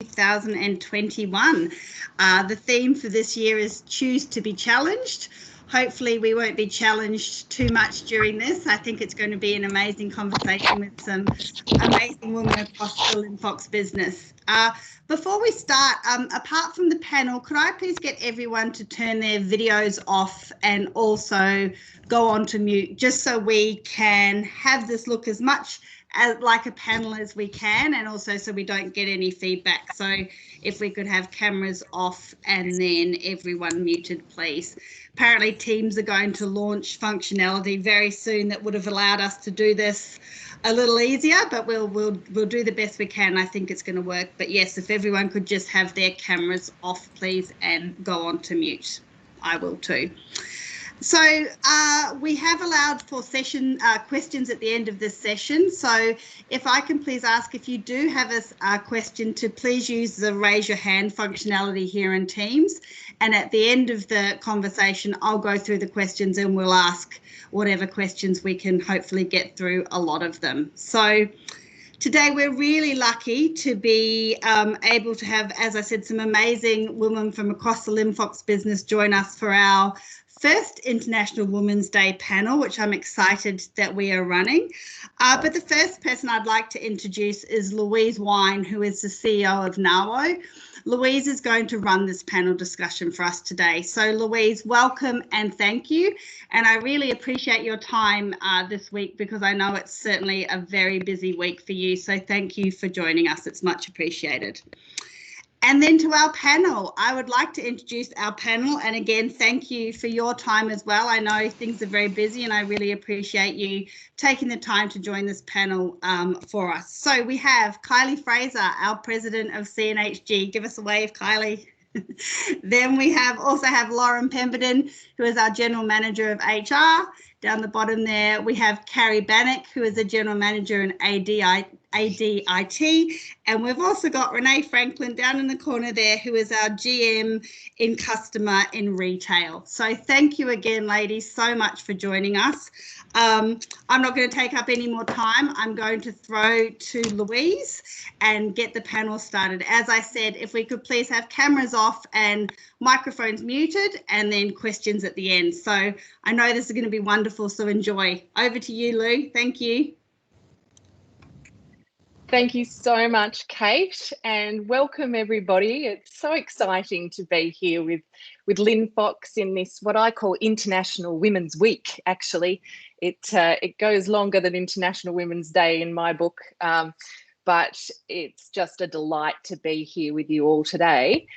2021. The theme for this year is Choose to be Challenged. Hopefully we won't be challenged too much during this. I think it's going to be an amazing conversation with some amazing women across the Linfox business. Before we start, apart from the panel, could I please get everyone to turn their videos off and also go on to mute, just so we can have this look as much like a panel as we can, and also so we don't get any feedback. So if we could have cameras off and then everyone muted, please. Apparently Teams are going to launch functionality very soon that would have allowed us to do this a little easier, but we'll do the best we can. I think it's going to work. But yes, if everyone could just have their cameras off, please, and go on to mute. I will too. So we have allowed for session questions at the end of this session. So if I can please ask, if you do have a question, to please use the raise your hand functionality here in Teams. And at the end of the conversation, I'll go through the questions and we'll ask whatever questions we can hopefully get through, a lot of them. So today we're really lucky to be able to have, as I said, some amazing women from across the Linfox business join us for our first International Women's Day panel, which I'm excited that we are running. But the first person I'd like to introduce is Louise Weine, who is the CEO of NAWO. Louise is going to run this panel discussion for us today. So Louise, welcome and thank you. And I really appreciate your time this week, because I know it's certainly a very busy week for you. So thank you for joining us. It's much appreciated. And then to our panel, I would like to introduce our panel. And again, thank you for your time as well. I know things are very busy and I really appreciate you taking the time to join this panel for us. So we have Kylie Fraser, our president of CNHG. Give us a wave, Kylie. Then we also have Lauren Pemberton, who is our general manager of HR. Down the bottom there, we have Carrie Bannock, who is the general manager in ADIT. And we've also got Renee Franklin down in the corner there, who is our GM in customer in retail. So thank you again, ladies, so much for joining us. I'm not going to take up any more time. I'm going to throw to Louise and get the panel started. As I said, if we could please have cameras off and microphones muted, and then questions at the end. So I know this is going to be wonderful, so enjoy. Over to you, Lou. Thank you. Thank you so much, Kate, and welcome everybody. It's so exciting to be here with Linfox in this, what I call International Women's Week. Actually, it goes longer than International Women's Day in my book, but it's just a delight to be here with you all today.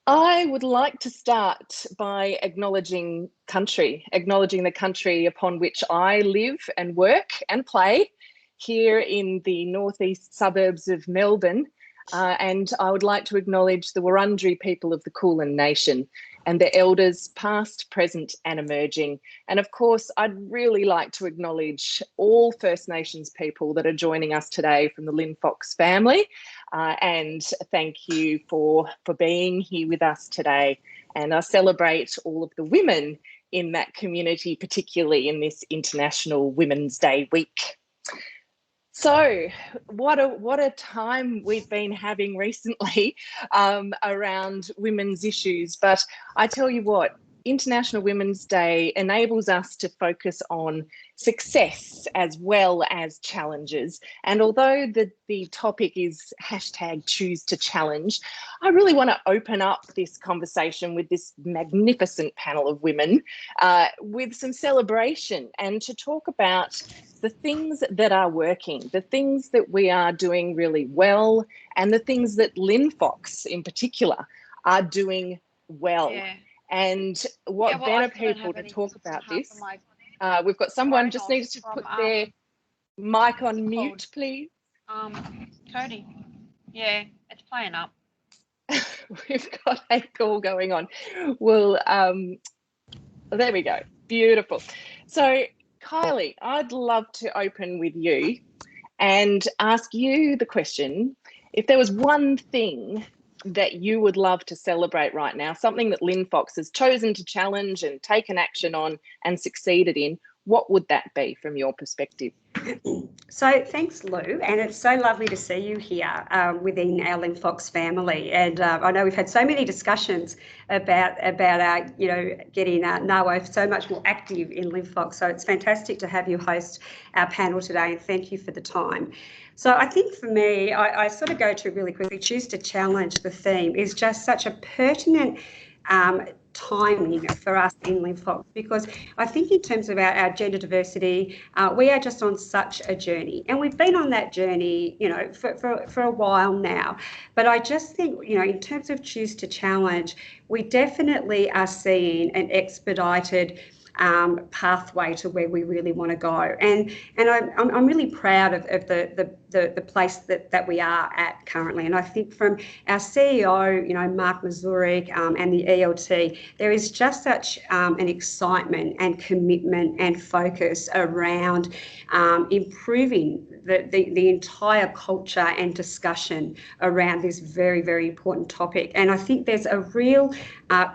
I would like to start by acknowledging the country upon which I live and work and play, here in the northeast suburbs of Melbourne, and I would like to acknowledge the Wurundjeri people of the Kulin Nation and their elders past, present and emerging. And of course, I'd really like to acknowledge all First Nations people that are joining us today from the Linfox family, and thank you for being here with us today. And I celebrate all of the women in that community, particularly in this International Women's Day week. So what a time we've been having recently around women's issues. But I tell you what, International Women's Day enables us to focus on success as well as challenges. And although the topic is #ChooseToChallenge, I really want to open up this conversation with this magnificent panel of women with some celebration, and to talk about the things that are working, the things that we are doing really well, and the things that Linfox in particular are doing well. Yeah. And what better people to talk about this? We've got someone just needs to put their mic on mute, please. Cody. Yeah, it's playing up. We've got a call going on. Well, there we go. Beautiful. So, Kylie, I'd love to open with you and ask you the question, if there was one thing that you would love to celebrate right now, something that Linfox has chosen to challenge and taken action on and succeeded in, what would that be from your perspective? So thanks, Lou, and it's so lovely to see you here within our Linfox family. And I know we've had so many discussions about our, getting NAWO so much more active in Linfox. So it's fantastic to have you host our panel today, and thank you for the time. So I think for me, I sort of go to really quickly, choose to challenge the theme is just such a pertinent timing for us in Linfox, because I think in terms of our gender diversity, we are just on such a journey, and we've been on that journey, for a while now. But I just think, in terms of choose to challenge, we definitely are seeing an expedited pathway to where we really want to go, and I'm really proud of the place that we are at currently. And I think from our CEO, Mark Mazurik, and the ELT, there is just such an excitement and commitment and focus around improving the entire culture and discussion around this very, very important topic. And I think there's a real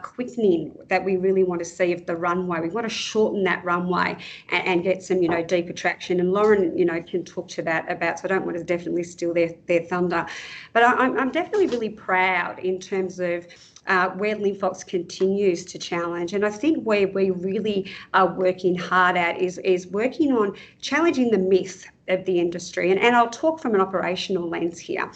quickening that we really want to see of the runway. We want to shorten that runway and get some, deeper traction. And Lauren, can talk to that about, so I don't want to definitely steal their thunder. But I'm definitely really proud in terms of where Linfox continues to challenge. And I think where we really are working hard at is working on challenging the myth of the industry. And I'll talk from an operational lens here.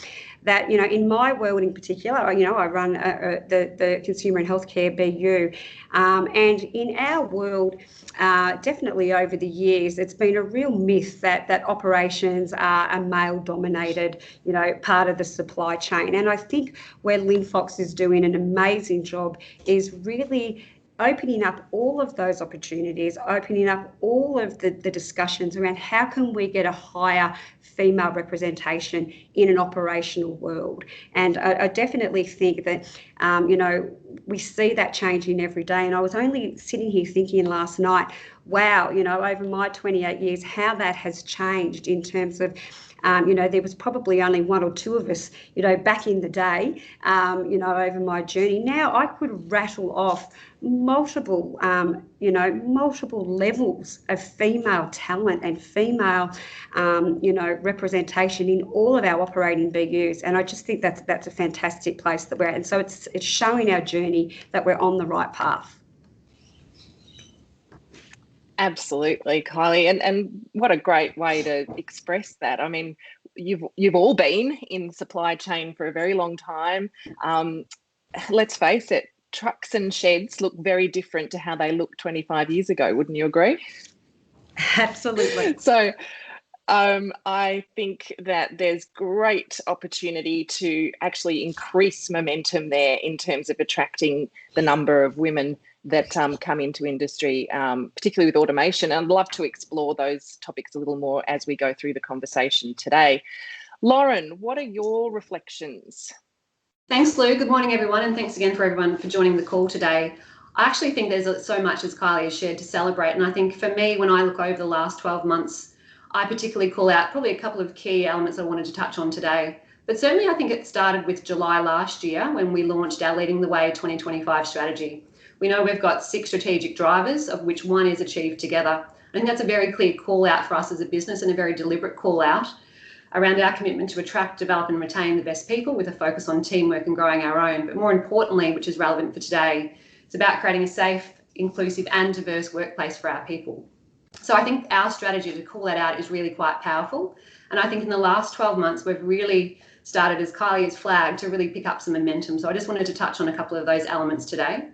That, in my world in particular, I run the Consumer and Healthcare BU, and in our world, definitely over the years, it's been a real myth that operations are a male-dominated, part of the supply chain. And I think where Linfox is doing an amazing job is really opening up all of those opportunities, opening up all of the discussions around how can we get a higher female representation in an operational world. And I definitely think that, we see that changing every day. And I was only sitting here thinking last night, wow, over my 28 years, how that has changed in terms of, there was probably only one or two of us, back in the day, over my journey. Now I could rattle off multiple levels of female talent and female, representation in all of our operating BUs. And I just think that's a fantastic place that we're at. And so it's showing our journey that we're on the right path. Absolutely, Kylie, and what a great way to express that. I mean, you've all been in supply chain for a very long time. Let's face it, trucks and sheds look very different to how they looked 25 years ago. Wouldn't you agree? Absolutely. So I think that there's great opportunity to actually increase momentum there in terms of attracting the number of women that come into industry, particularly with automation. And I'd love to explore those topics a little more as we go through the conversation today. Lauren, what are your reflections? Thanks, Lou. Good morning, everyone, and thanks again for everyone for joining the call today. I actually think there's so much, as Kylie has shared, to celebrate. And I think for me, when I look over the last 12 months, I particularly call out probably a couple of key elements I wanted to touch on today. But certainly I think it started with July last year when we launched our Leading the Way 2025 strategy. We know we've got 6 strategic drivers, of which 1 is achieved together. I think that's a very clear call out for us as a business and a very deliberate call out around our commitment to attract, develop and retain the best people with a focus on teamwork and growing our own. But more importantly, which is relevant for today, it's about creating a safe, inclusive and diverse workplace for our people. So I think our strategy to call that out is really quite powerful. And I think in the last 12 months, we've really started, as Kylie has flagged, to really pick up some momentum. So I just wanted to touch on a couple of those elements today.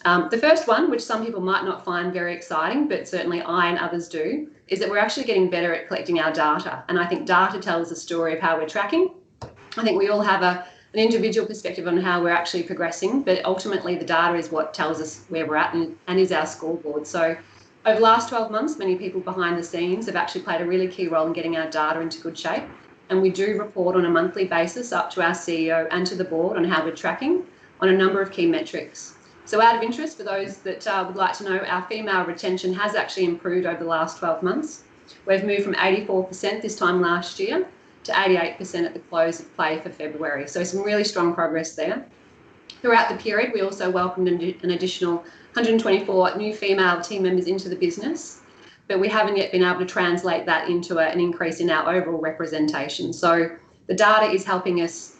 The first one, which some people might not find very exciting, but certainly I and others do, is that we're actually getting better at collecting our data. And I think data tells a story of how we're tracking. I think we all have an individual perspective on how we're actually progressing, but ultimately the data is what tells us where we're at and is our scoreboard. So over the last 12 months, many people behind the scenes have actually played a really key role in getting our data into good shape. And we do report on a monthly basis up to our CEO and to the board on how we're tracking on a number of key metrics. So out of interest, for those that would like to know, our female retention has actually improved over the last 12 months. We've moved from 84% this time last year to 88% at the close of play for February. So some really strong progress there. Throughout the period, we also welcomed an additional 124 new female team members into the business. but we haven't yet been able to translate that into an increase in our overall representation. So the data is helping us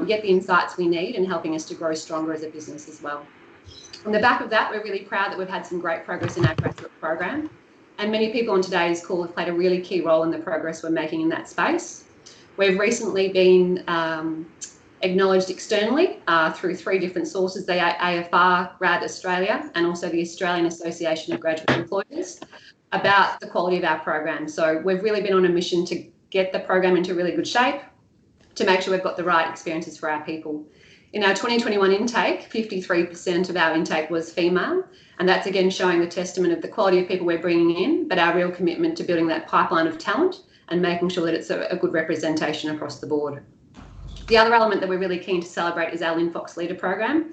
get the insights we need and helping us to grow stronger as a business as well. On the back of that, we're really proud that we've had some great progress in our graduate program, and many people on today's call have played a really key role in the progress we're making in that space. We've recently been acknowledged externally through 3 different sources, the AFR, RAD Australia, and also the Australian Association of Graduate Employers, about the quality of our program. So we've really been on a mission to get the program into really good shape, to make sure we've got the right experiences for our people. In our 2021 intake, 53% of our intake was female, and that's again showing the testament of the quality of people we're bringing in, but our real commitment to building that pipeline of talent and making sure that it's a good representation across the board. The other element that we're really keen to celebrate is our Linfox Leader Program.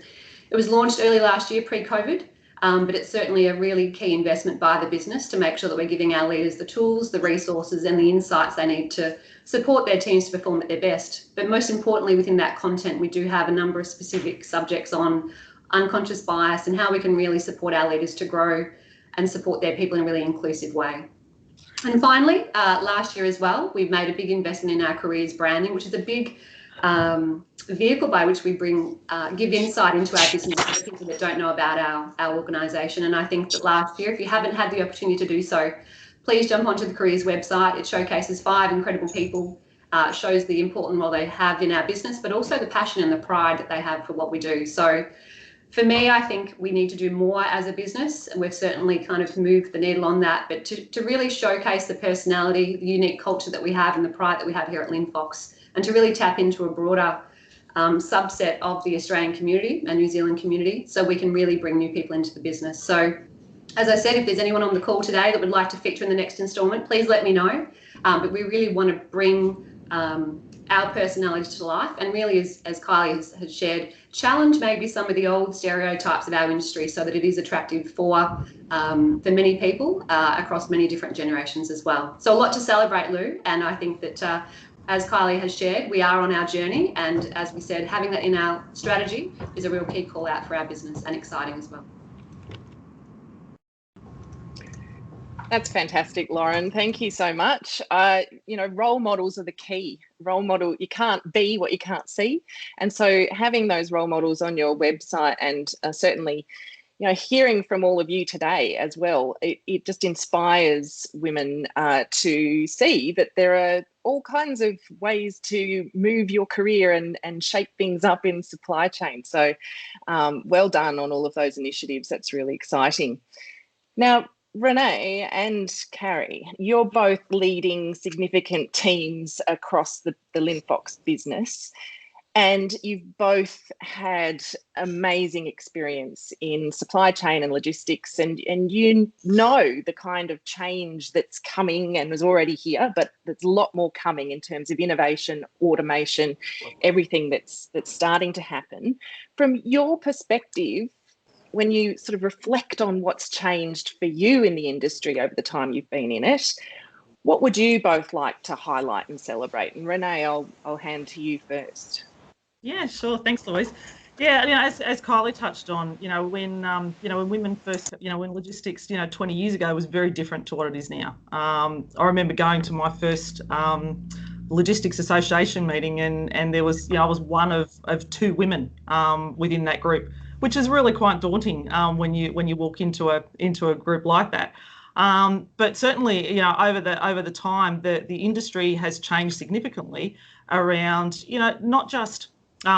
It was launched early last year, pre-COVID, but it's certainly a really key investment by the business to make sure that we're giving our leaders the tools, the resources and the insights they need to support their teams to perform at their best. But most importantly, within that content, we do have a number of specific subjects on unconscious bias and how we can really support our leaders to grow and support their people in a really inclusive way. And finally, last year as well, we've made a big investment in our careers branding, which is a big vehicle by which we give insight into our business to the people that don't know about our organisation. And I think that last year, if you haven't had the opportunity to do so, please jump onto the careers website. It showcases 5 incredible people, shows the important role they have in our business, but also the passion and the pride that they have for what we do. So for me, I think we need to do more as a business, and we've certainly kind of moved the needle on that, but to really showcase the personality, the unique culture that we have and the pride that we have here at Linfox, and to really tap into a broader subset of the Australian community and New Zealand community, so we can really bring new people into the business. So as I said, if there's anyone on the call today that would like to feature in the next instalment, please let me know. But we really want to bring our personalities to life, and really, as Kylie has shared, challenge maybe some of the old stereotypes of our industry so that it is attractive for many people across many different generations as well. So a lot to celebrate, Lou, and I think that as Kylie has shared, we are on our journey, and as we said, having that in our strategy is a real key call out for our business, and exciting as well. That's fantastic, Lauren. Thank you so much. Role models are the key. Role model, you can't be what you can't see. And so having those role models on your website, and certainly, hearing from all of you today as well, it just inspires women to see that there are all kinds of ways to move your career and shape things up in supply chain. So well done on all of those initiatives. That's really exciting. Now, Renee and Carrie, you're both leading significant teams across the Linfox business, and you've both had amazing experience in supply chain and logistics, and you know the kind of change that's coming and is already here, but there's a lot more coming in terms of innovation, automation, everything that's starting to happen. From your perspective, when you sort of reflect on what's changed for you in the industry over the time you've been in it, what would you both like to highlight and celebrate? And Renee, I'll hand to you first. Yeah, sure. Thanks, Louise. Yeah, as Kylie touched on, when women first, when logistics, 20 years ago was very different to what it is now. I remember going to my first Logistics Association meeting, and there was, I was one of 2 women within that group, which is really quite daunting when you walk into a group like that. But certainly, over the time, the industry has changed significantly around, not just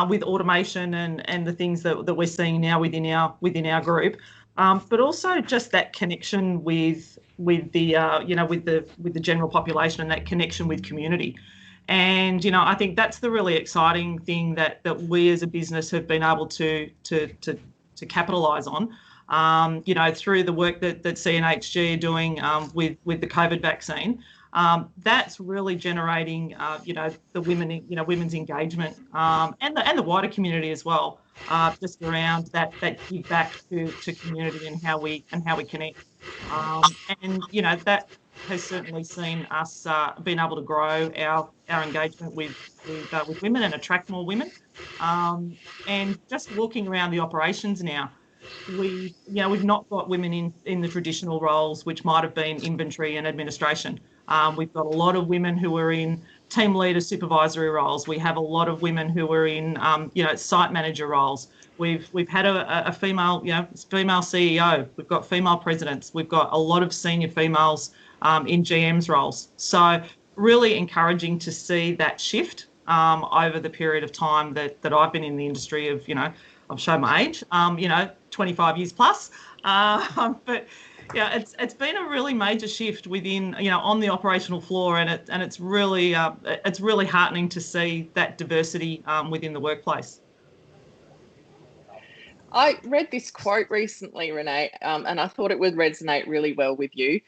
with automation and the things that we're seeing now within our group, but also just that connection with the general population and that connection with community. And I think that's the really exciting thing that we as a business have been able to capitalise on. Through the work that CNHG are doing with the COVID vaccine, that's really generating the women, women's engagement and the wider community as well, just around that give back to community and how we connect. And that has certainly seen us being able to grow our engagement with women and attract more women. And just walking around the operations now, we've not got women in the traditional roles, which might have been inventory and administration. We've got a lot of women who are in team leader supervisory roles. We have a lot of women who are in, site manager roles. We've had a female, female CEO. We've got female presidents. We've got a lot of senior females in GM's roles. So really encouraging to see that shift over the period of time that I've been in the industry of, I've shown my age, 25 years plus. But yeah, it's been a really major shift within, on the operational floor, and it's really heartening to see that diversity within the workplace. I read this quote recently, Renee, and I thought it would resonate really well with you.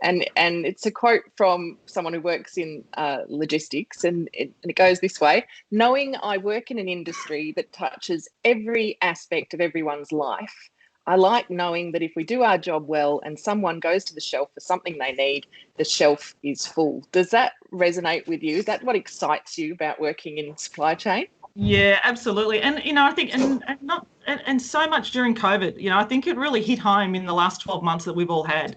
And it's a quote from someone who works in logistics, and it goes this way: knowing I work in an industry that touches every aspect of everyone's life, I like knowing that if we do our job well and someone goes to the shelf for something they need, the shelf is full. Does that resonate with you? Is that what excites you about working in supply chain? Yeah, absolutely. And, I think, and so much during COVID, I think it really hit home in the last 12 months that we've all had.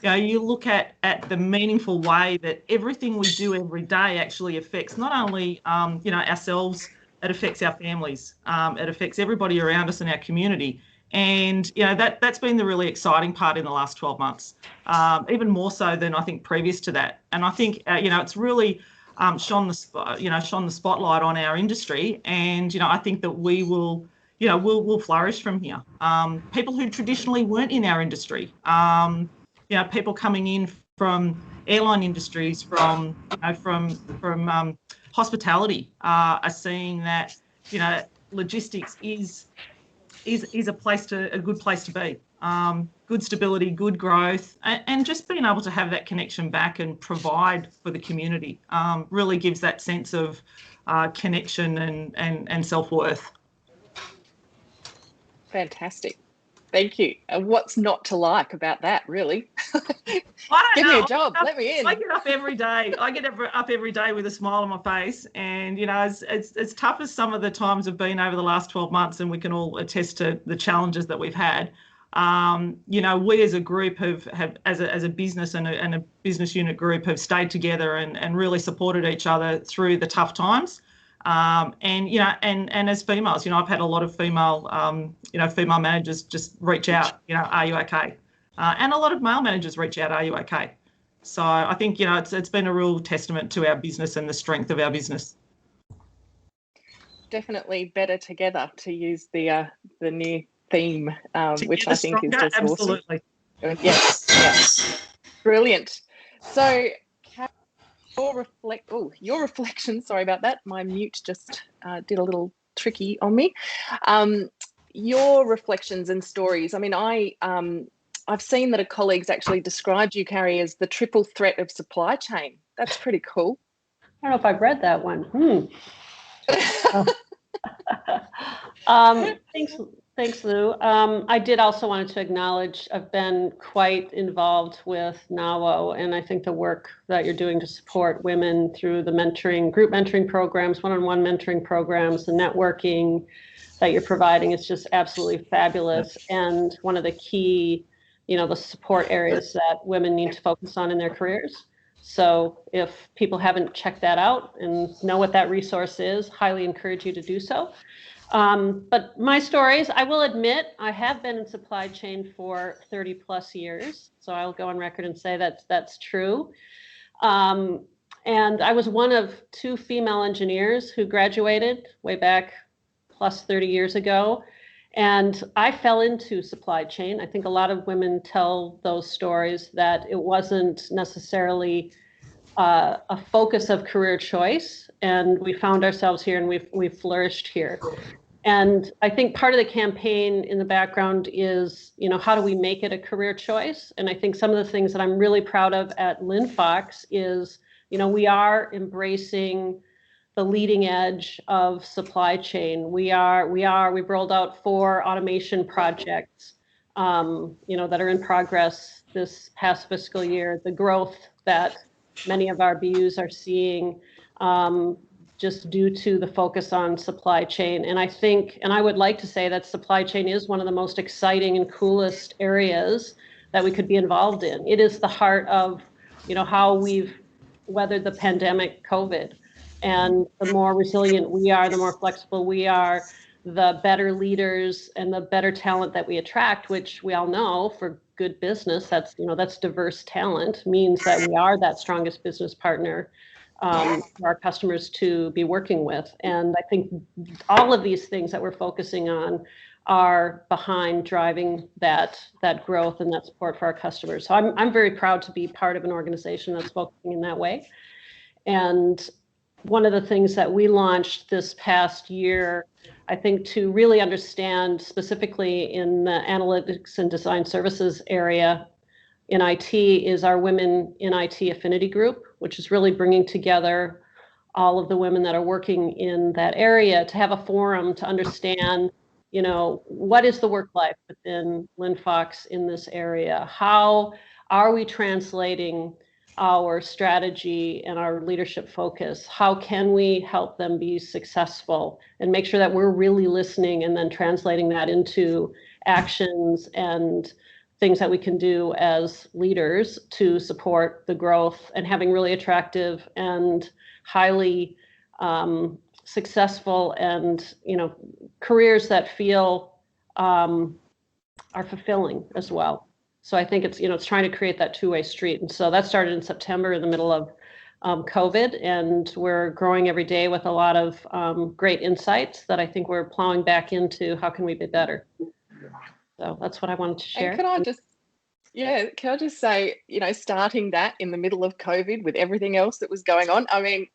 You look at the meaningful way that everything we do every day actually affects not only, ourselves, it affects our families, it affects everybody around us in our community. And, that's been the really exciting part in the last 12 months, even more so than I think previous to that. And I think, it's really shone the spotlight on our industry. And, I think that we will, we'll flourish from here. People who traditionally weren't in our industry, people coming in from airline industries, from hospitality, are seeing that, logistics is a good place to be. Good stability, good growth, and just being able to have that connection back and provide for the community really gives that sense of connection and self-worth. Fantastic. Thank you. And what's not to like about that, really? Give me a job. Let me in. I get up every day. I get up every day with a smile on my face. And, as tough as some of the times have been over the last 12 months, and we can all attest to the challenges that we've had, we as a group have as a business and a business unit group have stayed together and really supported each other through the tough times. And as females, I've had a lot of female managers just reach out, are you okay? And a lot of male managers reach out, are you okay? So I think, it's been a real testament to our business and the strength of our business. Definitely better together, to use the new theme, which I think stronger, is just absolutely. Awesome. Yes. Brilliant. So your reflection, sorry about that, my mute just did a little tricky on me. Your reflections and stories. I mean, I've seen that a colleague's actually described you, Carrie, as the triple threat of supply chain. That's pretty cool. I don't know if I've read that one. Thanks, Lou. I did also want to acknowledge I've been quite involved with NAWO, and I think the work that you're doing to support women through the group mentoring programs, one-on-one mentoring programs, the networking that you're providing is just absolutely fabulous. And one of the key, the support areas that women need to focus on in their careers. So if people haven't checked that out and know what that resource is, highly encourage you to do so. But my stories, I will admit, I have been in supply chain for 30 plus years. So I'll go on record and say that's true. And I was one of 2 female engineers who graduated way back plus 30 years ago. And I fell into supply chain. I think a lot of women tell those stories that it wasn't necessarily a focus of career choice. And we found ourselves here and we've flourished here. And I think part of the campaign in the background is, how do we make it a career choice? And I think some of the things that I'm really proud of at Linfox is, we are embracing the leading edge of supply chain. We've rolled out 4 automation projects, that are in progress this past fiscal year. The growth that many of our BUs are seeing, just due to the focus on supply chain. And I think, and I would like to say that supply chain is one of the most exciting and coolest areas that we could be involved in. It is the heart of, how we've weathered the pandemic, COVID. And the more resilient we are, the more flexible we are, the better leaders and the better talent that we attract, which we all know for good business, that's diverse talent, means that we are that strongest business partner for our customers to be working with. And I think all of these things that we're focusing on are behind driving that growth and that support for our customers. So I'm very proud to be part of an organization that's focusing in that way. And one of the things that we launched this past year, I think, to really understand specifically in the analytics and design services area in IT, is our Women in IT Affinity Group, which is really bringing together all of the women that are working in that area to have a forum to understand, what is the work life within Linfox in this area? How are we translating our strategy and our leadership focus? How can we help them be successful and make sure that we're really listening and then translating that into actions and things that we can do as leaders to support the growth and having really attractive and highly successful and careers that feel are fulfilling as well. So I think it's trying to create that two-way street. And so that started in September in the middle of COVID, and we're growing every day with a lot of great insights that I think we're plowing back into how can we be better. So that's what I wanted to share. And can I just say, starting that in the middle of COVID with everything else that was going on, I mean,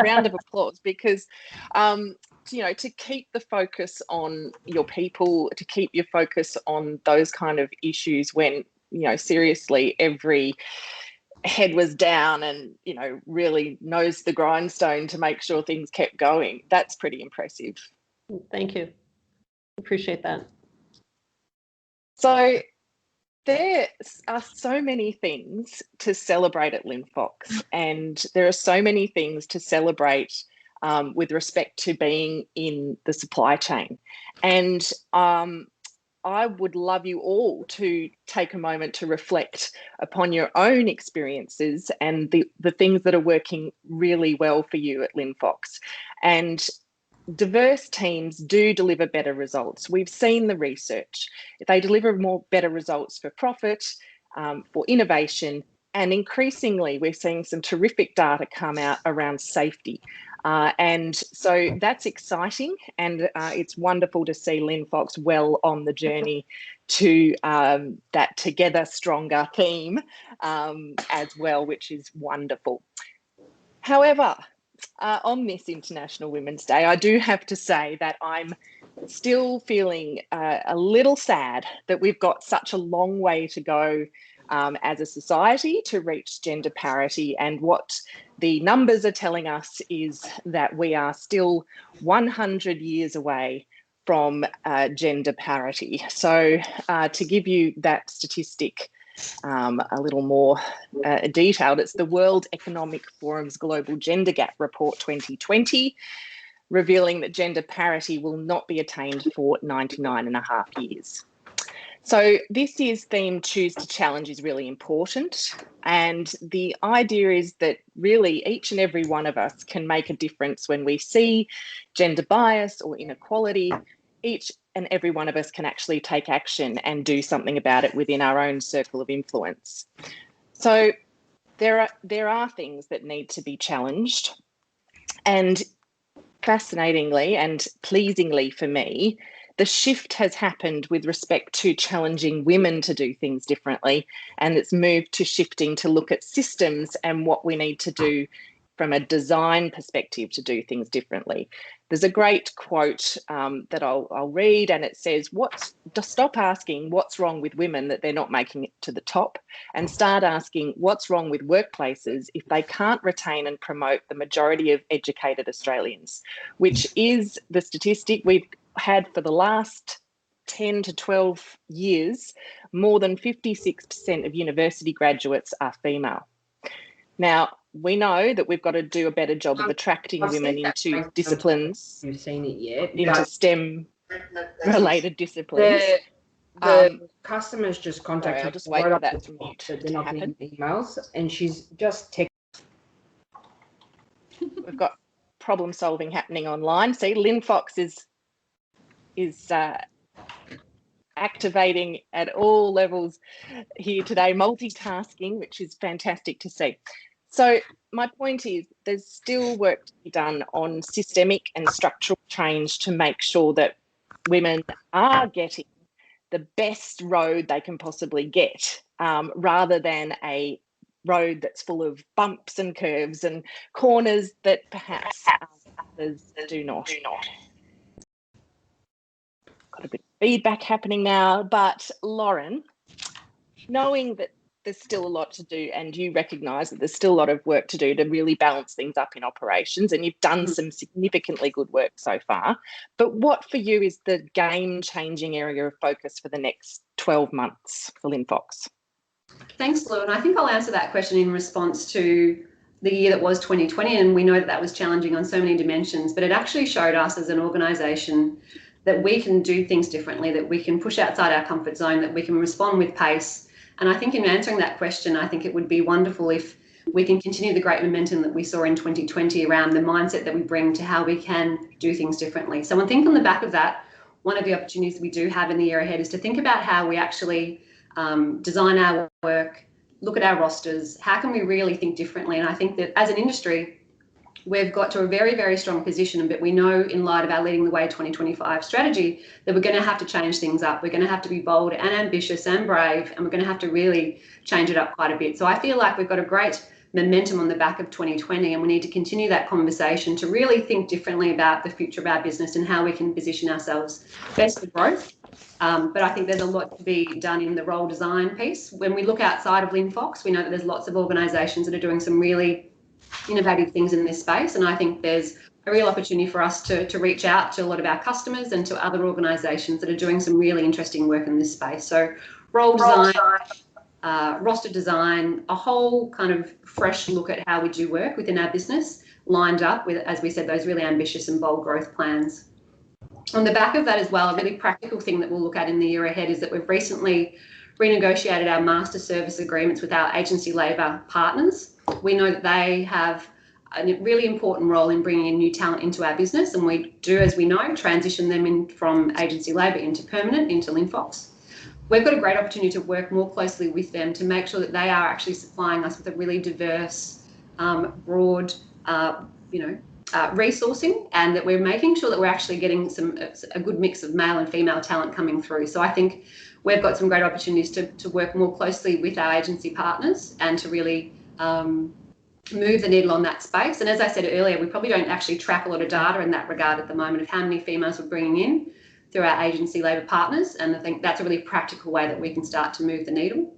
round of applause, because to keep the focus on your people, to keep your focus on those kind of issues when, seriously, every head was down and, really nose the grindstone to make sure things kept going. That's pretty impressive. Thank you. Appreciate that. So there are so many things to celebrate at Linfox, and there are so many things to celebrate with respect to being in the supply chain. And I would love you all to take a moment to reflect upon your own experiences and the things that are working really well for you at Linfox. And diverse teams do deliver better results. We've seen the research. They deliver better results for profit, for innovation, and increasingly we're seeing some terrific data come out around safety. And so that's exciting, and it's wonderful to see Linfox well on the journey to that Together Stronger theme as well, which is wonderful. However, on this International Women's Day, I do have to say that I'm still feeling a little sad that we've got such a long way to go as a society to reach gender parity, and what the numbers are telling us is that we are still 100 years away from gender parity. So to give you that statistic a little more detailed, it's the World Economic Forum's Global Gender Gap Report 2020, revealing that gender parity will not be attained for 99.5 years. So this year's theme, Choose to Challenge, is really important. And the idea is that really each and every one of us can make a difference when we see gender bias or inequality. Each and every one of us can actually take action and do something about it within our own circle of influence. So there are things that need to be challenged. And fascinatingly and pleasingly for me, the shift has happened with respect to challenging women to do things differently, and it's moved to shifting to look at systems and what we need to do from a design perspective to do things differently. There's a great quote that I'll read, and it says, stop asking what's wrong with women that they're not making it to the top, and start asking what's wrong with workplaces if they can't retain and promote the majority of educated Australians, which is the statistic we've had for the last 10 to 12 years. More than 56% of university graduates are female. Now, we know that we've got to do a better job of attracting women into disciplines, You've seen it yet? into STEM-related disciplines. The customers just contacted. Sorry, I'll just wait for that to mute that they're to not happen. getting emails, and she's just texted. We've got problem solving happening online. See, Linfox is activating at all levels here today, multitasking, which is fantastic to see. So my point is there's still work to be done on systemic and structural change to make sure that women are getting the best road they can possibly get, rather than a road that's full of bumps and curves and corners that perhaps others do not. Got a bit of feedback happening now, but Lauren, knowing that there's still a lot to do and you recognise that there's still a lot of work to do to really balance things up in operations, and you've done some significantly good work so far, but what for you is the game-changing area of focus for the next 12 months for Linfox? Thanks, Lou. And I think I'll answer that question in response to the year that was 2020. And we know that that was challenging on so many dimensions, but it actually showed us as an organisation that we can do things differently, that we can push outside our comfort zone, that we can respond with pace. And I think in answering that question, I think it would be wonderful if we can continue the great momentum that we saw in 2020 around the mindset that we bring to how we can do things differently. So I think on the back of that, one of the opportunities we do have in the year ahead is to think about how we actually design our work, look at our rosters, how can we really think differently? And I think that as an industry, we've got to a very, very strong position, but we know in light of our Leading the Way 2025 strategy that we're going to have to change things up. We're going to have to be bold and ambitious and brave, and we're going to have to really change it up quite a bit. So I feel like we've got a great momentum on the back of 2020, and we need to continue that conversation to really think differently about the future of our business and how we can position ourselves best for growth. But I think there's a lot to be done in the role design piece. When we look outside of Linfox, we know that there's lots of organisations that are doing some really innovative things in this space, and I think there's a real opportunity for us to reach out to a lot of our customers and to other organisations that are doing some really interesting work in this space. So role design, roster design, a whole kind of fresh look at how we do work within our business, lined up with, as we said, those really ambitious and bold growth plans. On the back of that as well, a really practical thing that we'll look at in the year ahead is that we've recently renegotiated our master service agreements with our agency labour partners. We know that they have a really important role in bringing in new talent into our business, and we do, as we know, transition them in from agency labour into permanent, into Linfox. We've got a great opportunity to work more closely with them to make sure that they are actually supplying us with a really diverse, broad, resourcing, and that we're making sure that we're actually getting a good mix of male and female talent coming through. So I think we've got some great opportunities to work more closely with our agency partners and to really move the needle on that space. And as I said earlier, we probably don't actually track a lot of data in that regard at the moment of how many females we're bringing in through our agency labour partners, and I think that's a really practical way that we can start to move the needle.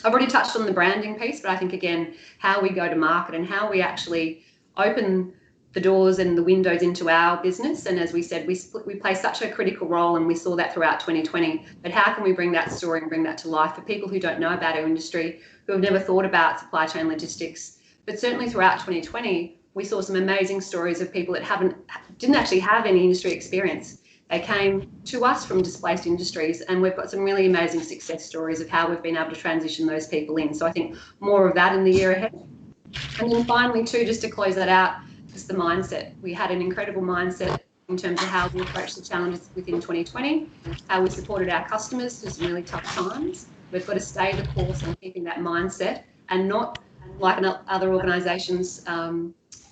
I've already touched on the branding piece, but I think, again, how we go to market and how we actually open the doors and the windows into our business. And as we said, we play such a critical role, and we saw that throughout 2020, but how can we bring that story and bring that to life for people who don't know about our industry, who have never thought about supply chain logistics? But certainly throughout 2020, we saw some amazing stories of people that didn't actually have any industry experience. They came to us from displaced industries, and we've got some really amazing success stories of how we've been able to transition those people in. So I think more of that in the year ahead. And then finally, too, just to close that out, is the mindset. We had an incredible mindset in terms of how we approached the challenges within 2020, how we supported our customers through some really tough times. We've got to stay the course on keeping that mindset, and not, like other organisations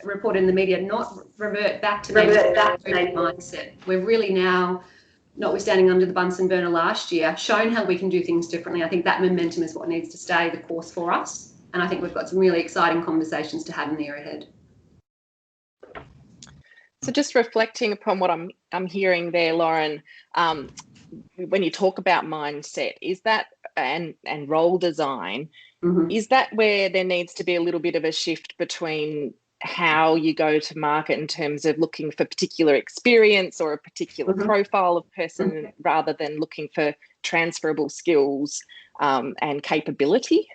report in the media, not revert back to that mindset. We're really now, notwithstanding under the Bunsen burner last year, shown how we can do things differently. I think that momentum is what needs to stay the course for us, and I think we've got some really exciting conversations to have in the year ahead. So just reflecting upon what I'm hearing there, Lauren, when you talk about mindset, is that and role design, is that where there needs to be a little bit of a shift between how you go to market in terms of looking for particular experience or a particular profile of person rather than looking for transferable skills and capability?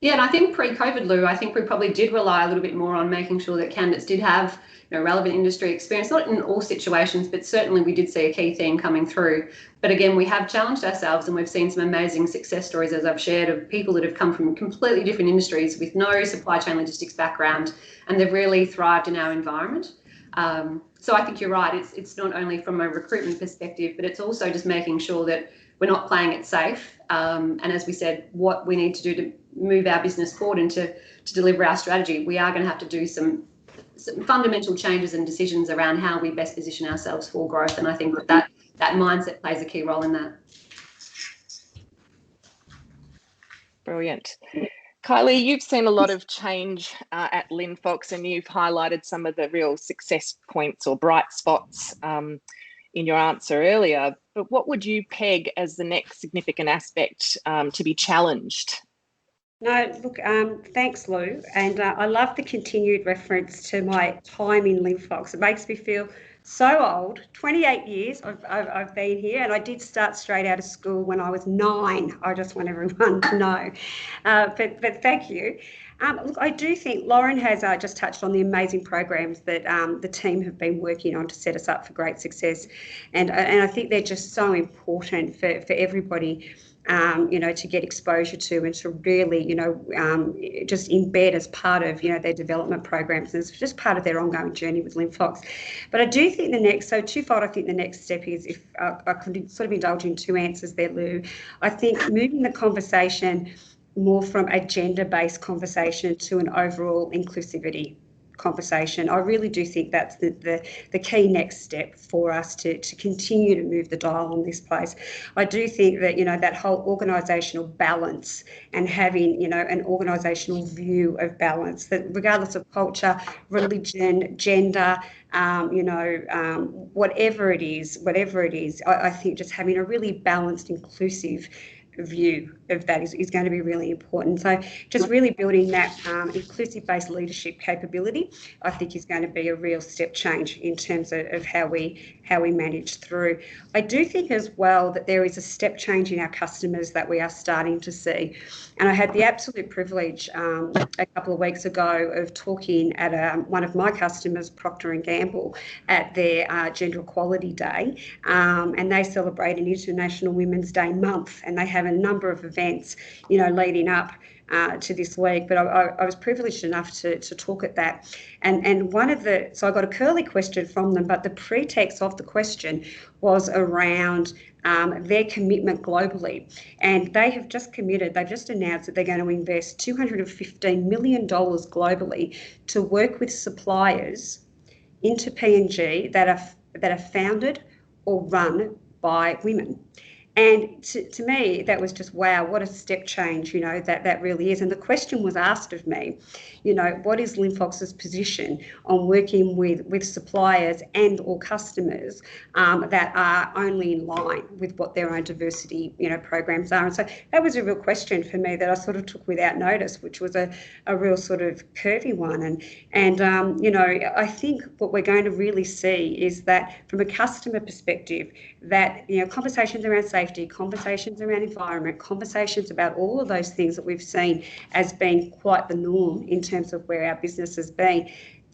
Yeah, and I think pre-COVID, Lou, I think we probably did rely a little bit more on making sure that candidates did have relevant industry experience, not in all situations, but certainly we did see a key theme coming through. But again, we have challenged ourselves and we've seen some amazing success stories, as I've shared, of people that have come from completely different industries with no supply chain logistics background, and they've really thrived in our environment. So I think you're right. It's not only from a recruitment perspective, but it's also just making sure that we're not playing it safe. And as we said, what we need to do to move our business forward and to deliver our strategy, we are going to have to do some fundamental changes and decisions around how we best position ourselves for growth. And I think that mindset plays a key role in that. Brilliant. Kylie, you've seen a lot of change at Linfox, and you've highlighted some of the real success points or bright spots in your answer earlier. But what would you peg as the next significant aspect to be challenged? No, look, thanks, Lou. And I love the continued reference to my time in Linfox. It makes me feel so old. 28 years I've been here, and I did start straight out of school when I was 9. I just want everyone to know. But thank you. Look, I do think Lauren has just touched on the amazing programs that the team have been working on to set us up for great success. And I think they're just so important for everybody. To get exposure to and to really, just embed as part of, their development programs. And it's just part of their ongoing journey with Linfox. But I do think twofold, I think the next step is, if I could sort of indulge in 2 answers there, Lou, I think moving the conversation more from a gender-based conversation to an overall inclusivity conversation. I really do think that's the key next step for us to continue to move the dial on this place. I do think that, that whole organisational balance and having, an organisational view of balance, that regardless of culture, religion, gender, whatever it is, I think just having a really balanced, inclusive view of that is going to be really important. So just really building that inclusive-based leadership capability, I think, is going to be a real step change in terms of how we manage through. I do think as well that there is a step change in our customers that we are starting to see. And I had the absolute privilege a couple of weeks ago of talking at one of my customers, Procter & Gamble, at their Gender Equality Day, and they celebrate an International Women's Day month, and they have a number of events, leading up to this week. But I was privileged enough to talk at that, and so I got a curly question from them, but the pretext of the question was around their commitment globally, and they've just announced that they're going to invest $215 million globally to work with suppliers into P&G that are founded or run by women. And to me, that was just, wow, what a step change, that really is. And the question was asked of me, what is Linfox's position on working with suppliers and or customers that are only in line with what their own diversity, programs are. And so that was a real question for me that I sort of took without notice, which was a real sort of curvy one. And I think what we're going to really see is that from a customer perspective, that, conversations around safety, conversations around environment, conversations about all of those things that we've seen as being quite the norm in terms of where our business has been,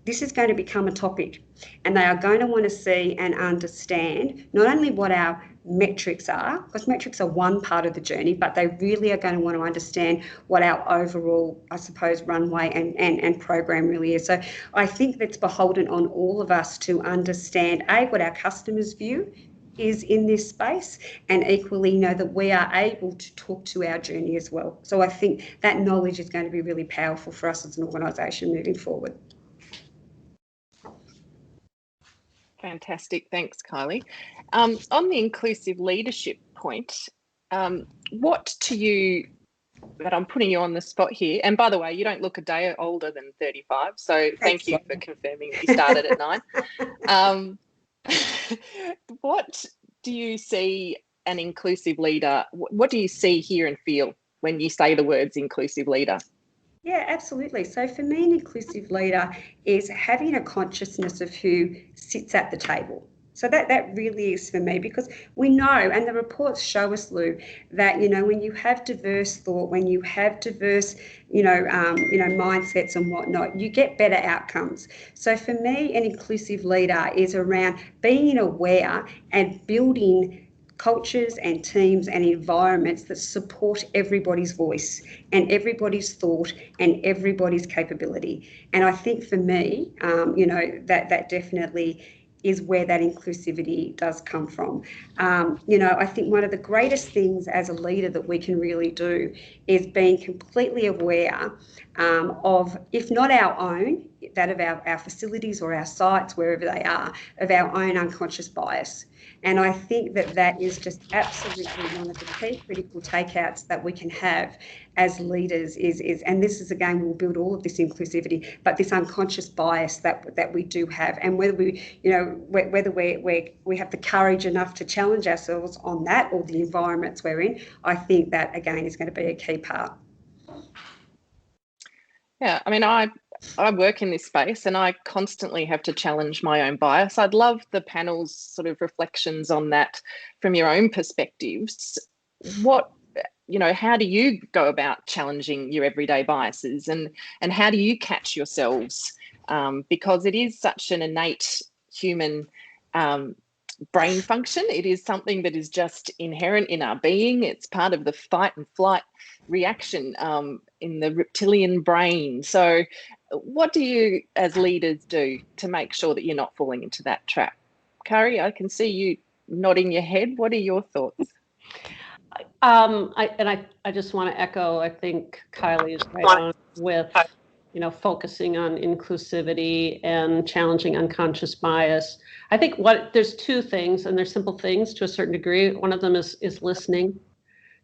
this is going to become a topic, and they are going to want to see and understand not only what our metrics are, because metrics are one part of the journey, but they really are going to want to understand what our overall, I suppose, runway and program really is. So I think that's beholden on all of us to understand, what our customers' view is in this space, and equally that we are able to talk to our journey as well. So I think that knowledge is going to be really powerful for us as an organisation moving forward. Fantastic. Thanks, Kylie. On the inclusive leadership point, what to you, but I'm putting you on the spot here, and by the way, you don't look a day older than 35, so thank you for confirming that you started at 9. What do you see an inclusive leader, what do you see, hear and feel when you say the words inclusive leader? Yeah, absolutely. So for me, an inclusive leader is having a consciousness of who sits at the table. So that really is for me, because we know, and the reports show us, Lou, that, you know, when you have diverse thought, when you have diverse, mindsets and whatnot, you get better outcomes. So for me, an inclusive leader is around being aware and building cultures and teams and environments that support everybody's voice and everybody's thought and everybody's capability. And I think for me, that definitely is where that inclusivity does come from. I think one of the greatest things as a leader that we can really do is being completely aware of, if not our own, that of our facilities or our sites, wherever they are, of our own unconscious bias. And I think that is just absolutely one of the key critical takeouts that we can have as leaders is, and this is, again, we'll build all of this inclusivity, but this unconscious bias that we do have, and whether we have the courage enough to challenge ourselves on that, or the environments we're in, I think that, again, is going to be a key part. Yeah, I mean, I work in this space and I constantly have to challenge my own bias. I'd love the panel's sort of reflections on that from your own perspectives. How do you go about challenging your everyday biases, and how do you catch yourselves? Because it is such an innate human brain function. It is something that is just inherent in our being. It's part of the fight and flight reaction in the reptilian brain. So what do you as leaders do to make sure that you're not falling into that trap? Kylie, I can see you nodding your head. What are your thoughts? I just want to echo, I think Kylie is right on with, focusing on inclusivity and challenging unconscious bias. I think there's two things, and they're simple things to a certain degree. One of them is listening,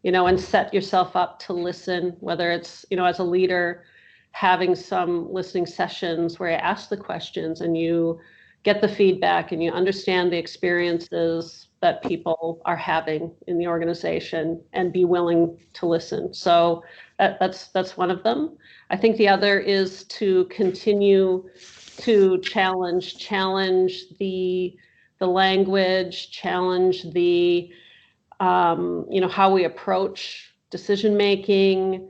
and set yourself up to listen, whether it's, as a leader, having some listening sessions where you ask the questions and you get the feedback and you understand the experiences that people are having in the organization, and be willing to listen. So that's one of them. I think the other is to continue to challenge the language, challenge the how we approach decision making,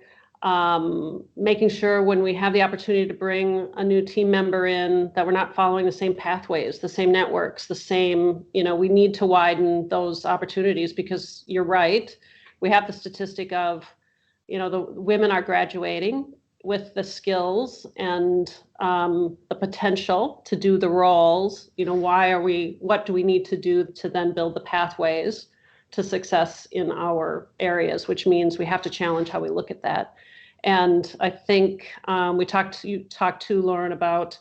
making sure when we have the opportunity to bring a new team member in that we're not following the same pathways, the same networks, the same, we need to widen those opportunities, because you're right. We have the statistic of, the women are graduating with the skills and the potential to do the roles. What do we need to do to then build the pathways to success in our areas, which means we have to challenge how we look at that. And I think you talked to Lauren about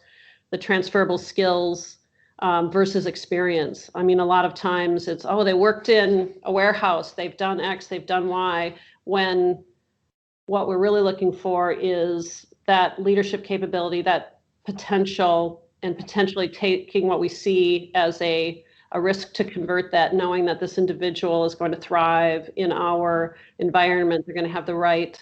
the transferable skills versus experience. I mean, a lot of times it's, they worked in a warehouse, they've done X, they've done Y, when what we're really looking for is that leadership capability, that potential, and potentially taking what we see as a risk to convert that, knowing that this individual is going to thrive in our environment. They're going to have the right,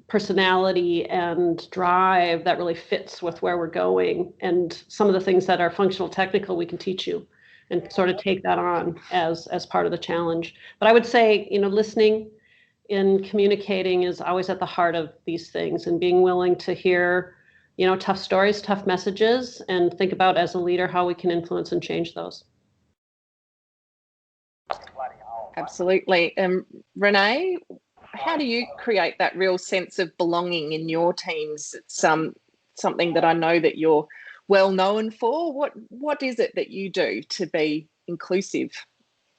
personality and drive that really fits with where we're going. And some of the things that are functional technical, we can teach you, and sort of take that on as part of the challenge. But I would say, listening and communicating is always at the heart of these things, and being willing to hear, tough stories, tough messages, and think about, as a leader, how we can influence and change those. Absolutely. Renee, how do you create that real sense of belonging in your teams? It's something that I know that you're well known for. What is it that you do to be inclusive?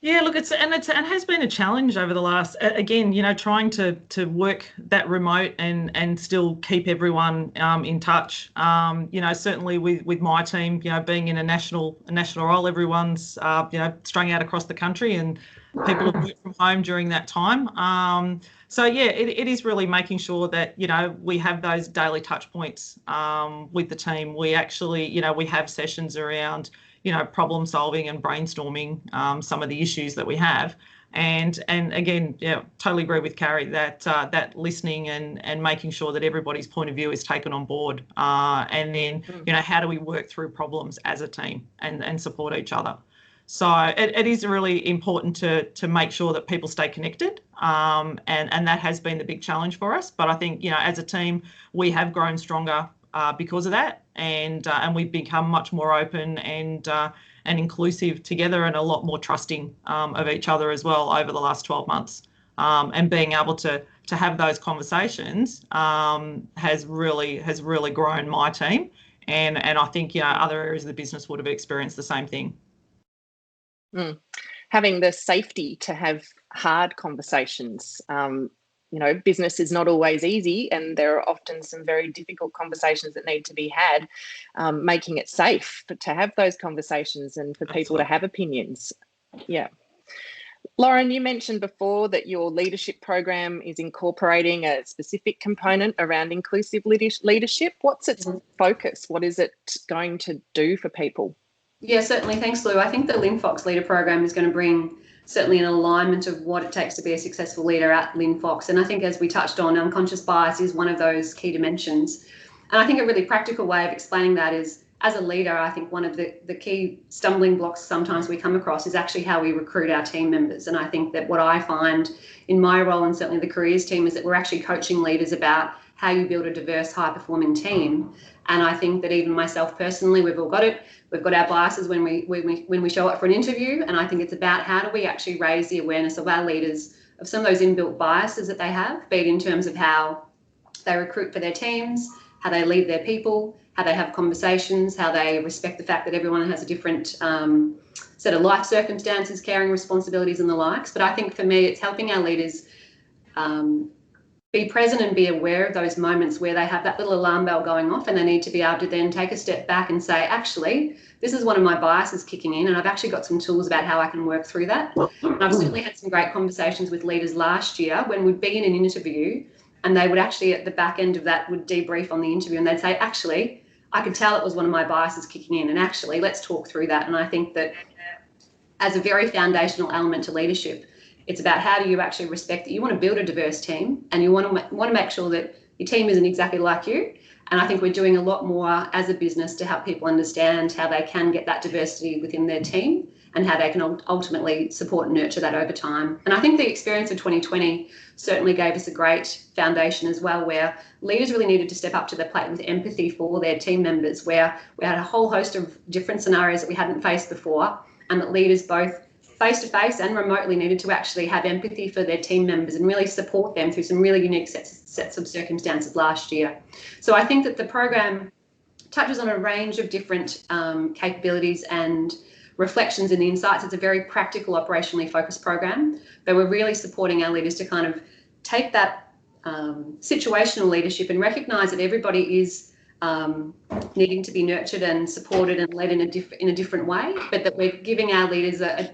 Yeah, look, it has been a challenge over the last, again, trying to work that remote and still keep everyone in touch. Certainly with my team, being in a national role, everyone's strung out across the country, and people have worked from home during that time. So yeah, it is really making sure that we have those daily touch points with the team. We actually we have sessions around problem solving and brainstorming some of the issues that we have. And again, yeah, totally agree with Carrie that that listening and making sure that everybody's point of view is taken on board, and then how do we work through problems as a team and support each other. So it is really important to make sure that people stay connected, and that has been the big challenge for us. But I think as a team we have grown stronger because of that, and we've become much more open and inclusive together, and a lot more trusting of each other as well over the last 12 months. And being able to have those conversations has really grown my team, and I think other areas of the business would have experienced the same thing. Having the safety to have hard conversations. Business is not always easy, and there are often some very difficult conversations that need to be had, making it safe to have those conversations and for people to have opinions. Yeah. Lauren, you mentioned before that your leadership program is incorporating a specific component around inclusive leadership. What's its focus? What is it going to do for people? Yeah, certainly. Thanks, Lou. I think the Linfox Leader Program is going to bring certainly an alignment of what it takes to be a successful leader at Linfox. And I think, as we touched on, unconscious bias is one of those key dimensions. And I think a really practical way of explaining that is, as a leader, I think one of the key stumbling blocks sometimes we come across is actually how we recruit our team members. And I think that what I find in my role, and certainly the careers team, is that we're actually coaching leaders about how you build a diverse, high-performing team. And I think that even myself personally, we've all got it. We've got our biases when we show up for an interview, and I think it's about how do we actually raise the awareness of our leaders of some of those inbuilt biases that they have, be it in terms of how they recruit for their teams, how they lead their people, how they have conversations, how they respect the fact that everyone has a different set of life circumstances, caring responsibilities and the likes. But I think for me, it's helping our leaders be present and be aware of those moments where they have that little alarm bell going off, and they need to be able to then take a step back and say, actually, this is one of my biases kicking in, and I've actually got some tools about how I can work through that. And I've certainly had some great conversations with leaders last year when we'd be in an interview, and they would actually, at the back end of that, would debrief on the interview, and they'd say, actually, I could tell it was one of my biases kicking in, and actually, let's talk through that. And I think that as a very foundational element to leadership, it's about how do you actually respect that you want to build a diverse team, and you want to make sure that your team isn't exactly like you. And I think we're doing a lot more as a business to help people understand how they can get that diversity within their team and how they can ultimately support and nurture that over time. And I think the experience of 2020 certainly gave us a great foundation as well, where leaders really needed to step up to the plate with empathy for their team members, where we had a whole host of different scenarios that we hadn't faced before, and that leaders both face-to-face and remotely needed to actually have empathy for their team members and really support them through some really unique sets of circumstances last year. So I think that the program touches on a range of different capabilities and reflections and insights. It's a very practical, operationally focused program, but we're really supporting our leaders to kind of take that situational leadership and recognise that everybody is needing to be nurtured and supported and led in a different way, but that we're giving our leaders a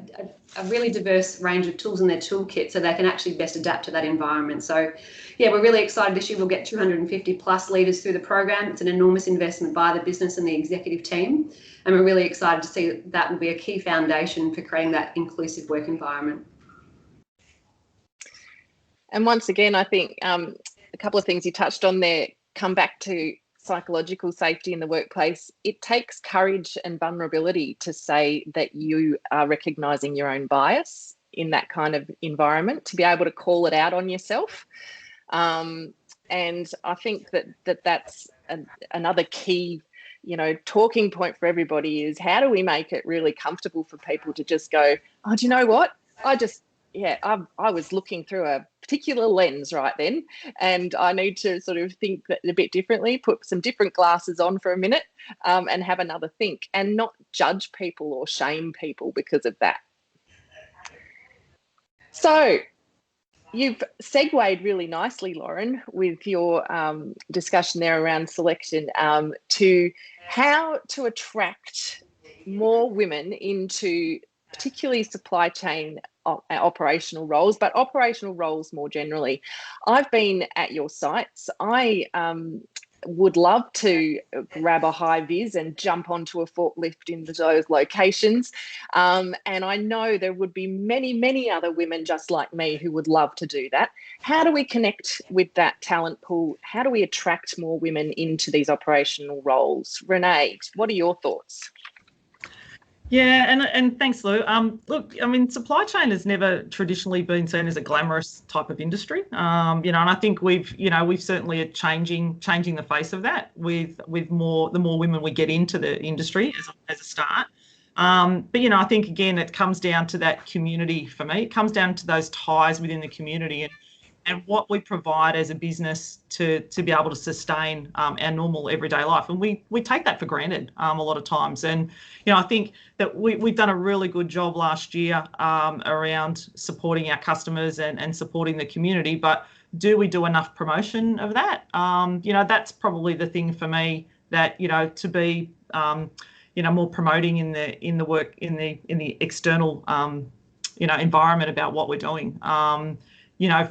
really diverse range of tools in their toolkit so they can actually best adapt to that environment. So yeah, we're really excited this year. We'll get 250 plus leaders through the program. It's an enormous investment by the business and the executive team, and we're really excited to see that that will be a key foundation for creating that inclusive work environment. And once again, I think a couple of things you touched on there come back to psychological safety in the workplace. It takes courage and vulnerability to say that you are recognising your own bias in that kind of environment, to be able to call it out on yourself. And I think that's another key, talking point for everybody is how do we make it really comfortable for people to just go, oh, do you know what? I was looking through a particular lens right then, and I need to sort of think a bit differently, put some different glasses on for a minute, and have another think, and not judge people or shame people because of that. So you've segued really nicely, Lauren, with your discussion there around selection, to how to attract more women into particularly supply chain operational roles, but operational roles more generally. I've been at your sites. I would love to grab a high vis and jump onto a forklift in those locations. And I know there would be many, many other women just like me who would love to do that. How do we connect with that talent pool? How do we attract more women into these operational roles? Renee, what are your thoughts? Yeah, and thanks, Lou. Look, I mean, supply chain has never traditionally been seen as a glamorous type of industry. And I think we've certainly are changing the face of that with the more women we get into the industry as a start. But I think again it comes down to that community for me. It comes down to those ties within the community and what we provide as a business to be able to sustain our normal everyday life. And we take that for granted a lot of times. And, I think that we've done a really good job last year around supporting our customers and supporting the community. But do we do enough promotion of that? That's probably the thing for me that, to be, more promoting in the work, in the external, environment about what we're doing.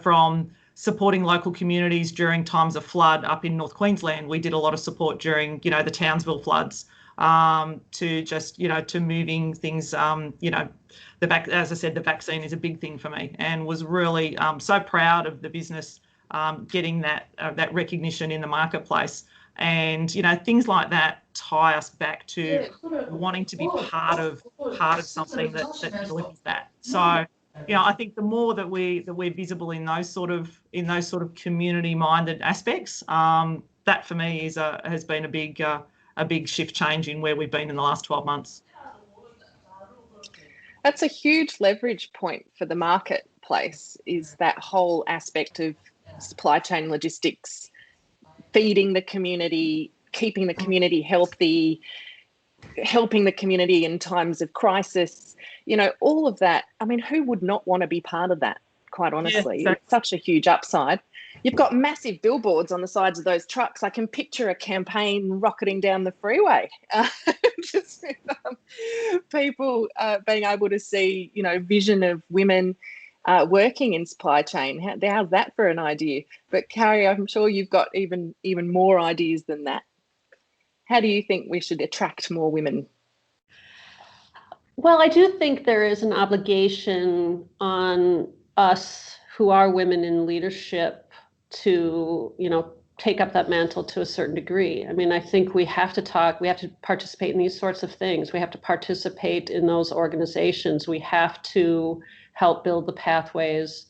From supporting local communities during times of flood up in North Queensland. We did a lot of support during, the Townsville floods, to just, to moving things, as I said, the vaccine is a big thing for me and was really so proud of the business getting that recognition in the marketplace. And, things like that tie us back to wanting to be part of something that delivers that. So, I think the more that we're visible in those sort of community-minded aspects, that for me has been a big shift change in where we've been in the last 12 months. That's a huge leverage point for the marketplace, is that whole aspect of supply chain logistics, feeding the community, keeping the community healthy, helping the community in times of crisis, all of that. I mean, who would not want to be part of that, quite honestly? Yeah, exactly. It's such a huge upside. You've got massive billboards on the sides of those trucks. I can picture a campaign rocketing down the freeway. Just people being able to see, vision of women working in supply chain. How's that for an idea? But Carrie, I'm sure you've got even more ideas than that. How do you think we should attract more women? Well, I do think there is an obligation on us who are women in leadership to, take up that mantle to a certain degree. I mean, I think we have to participate in these sorts of things. We have to participate in those organizations. We have to help build the pathways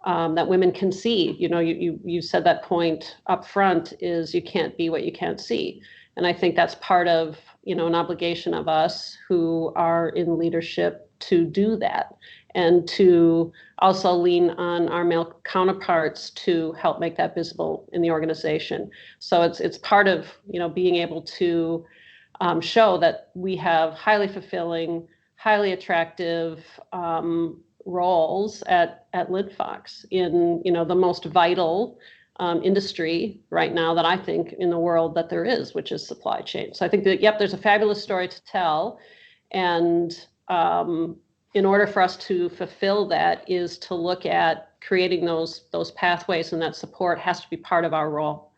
that women can see. You said that point up front is you can't be what you can't see. And I think that's part of, an obligation of us who are in leadership to do that and to also lean on our male counterparts to help make that visible in the organization. So it's part of, being able to show that we have highly fulfilling, highly attractive roles at Linfox in, the most vital industry right now that I think in the world that there is, which is supply chain. So I think that, there's a fabulous story to tell. And in order for us to fulfill that is to look at creating those pathways, and that support has to be part of our role.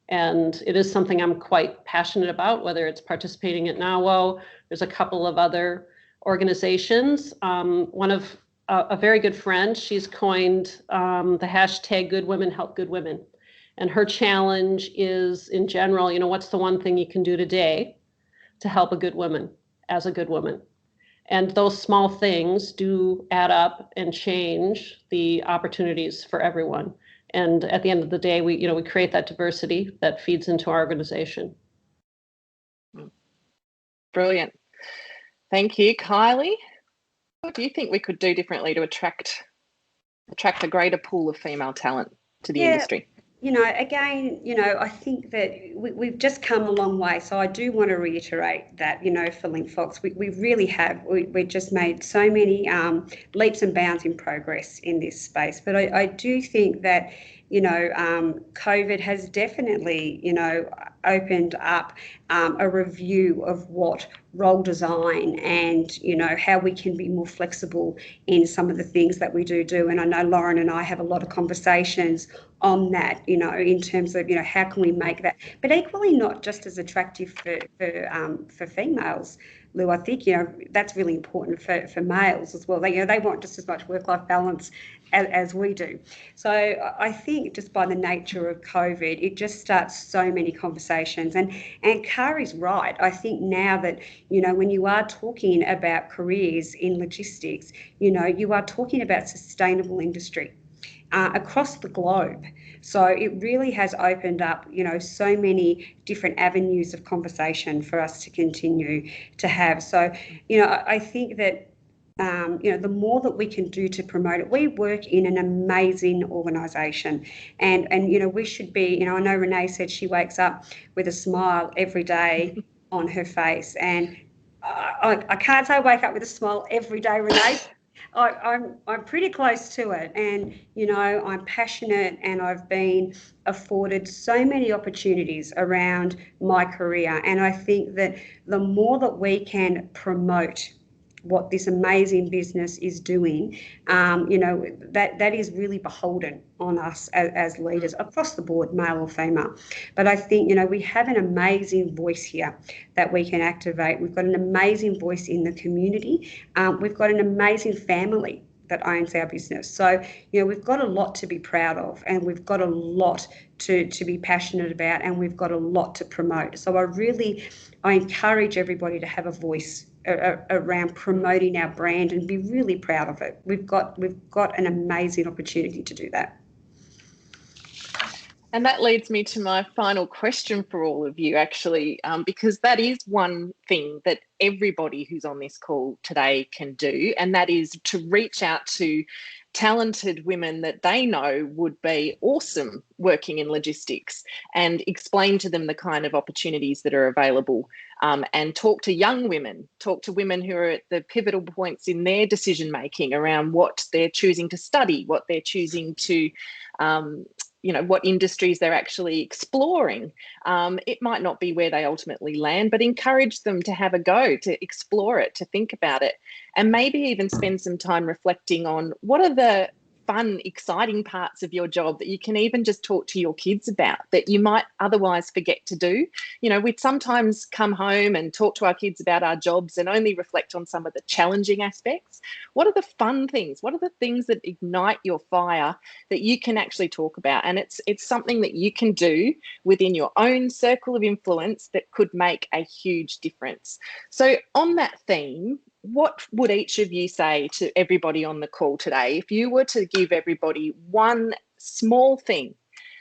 And it is something I'm quite passionate about, whether it's participating at NAWO. There's a couple of other organizations. One of a very good friend, she's coined the hashtag Good Women Help Good Women. And her challenge is, in general, what's the one thing you can do today to help a good woman as a good woman? And those small things do add up and change the opportunities for everyone. And at the end of the day, we create that diversity that feeds into our organization. Brilliant. Thank you, Kylie. What do you think we could do differently to attract a greater pool of female talent to the industry? Again, I think that we've just come a long way. So I do want to reiterate that, for Linfox, we really have. We've just made so many leaps and bounds in progress in this space. But I do think that, COVID has definitely, opened up a review of what role design and, you know, how we can be more flexible in some of the things that we do. And I know Lauren and I have a lot of conversations on that, you know, in terms of, you know, how can we make that, but equally not just as attractive for females. Lou, I think, you know, that's really important for males as well. They, you know, they want just as much work-life balance as we do. So I think just by the nature of COVID, it just starts so many conversations. And Kari's right. I think now that, you know, when you are talking about careers in logistics, you know, you are talking about sustainable industry across the globe. So it really has opened up, you know, so many different avenues of conversation for us to continue to have. So, you know, I think that, you know, the more that we can do to promote it, we work in an amazing organisation, and you know, we should be, you know, I know Renee said she wakes up with a smile every day on her face, and I can't say I wake up with a smile every day, Renee. I'm pretty close to it, and you know, I'm passionate, and I've been afforded so many opportunities around my career, and I think that the more that we can promote what this amazing business is doing, you know, that is really beholden on us as leaders across the board, male or female. But I think, you know, we have an amazing voice here that we can activate. We've got an amazing voice in the community. We've got an amazing family that owns our business. So, you know, we've got a lot to be proud of, and we've got a lot to be passionate about, and we've got a lot to promote. So I encourage everybody to have a voice around promoting our brand and be really proud of it. We've got an amazing opportunity to do that. And that leads me to my final question for all of you, actually, because that is one thing that everybody who's on this call today can do, and that is to reach out to talented women that they know would be awesome working in logistics, and explain to them the kind of opportunities that are available, and talk to young women, talk to women who are at the pivotal points in their decision making around what they're choosing to study, what they're choosing to you know, what industries they're actually exploring. It might not be where they ultimately land, but encourage them to have a go, to explore it, to think about it, and maybe even spend some time reflecting on what are the fun, exciting parts of your job that you can even just talk to your kids about that you might otherwise forget to do. You know, we'd sometimes come home and talk to our kids about our jobs and only reflect on some of the challenging aspects. What are the fun things? What are the things that ignite your fire that you can actually talk about? And it's something that you can do within your own circle of influence that could make a huge difference. So on that theme, what would each of you say to everybody on the call today if you were to give everybody one small thing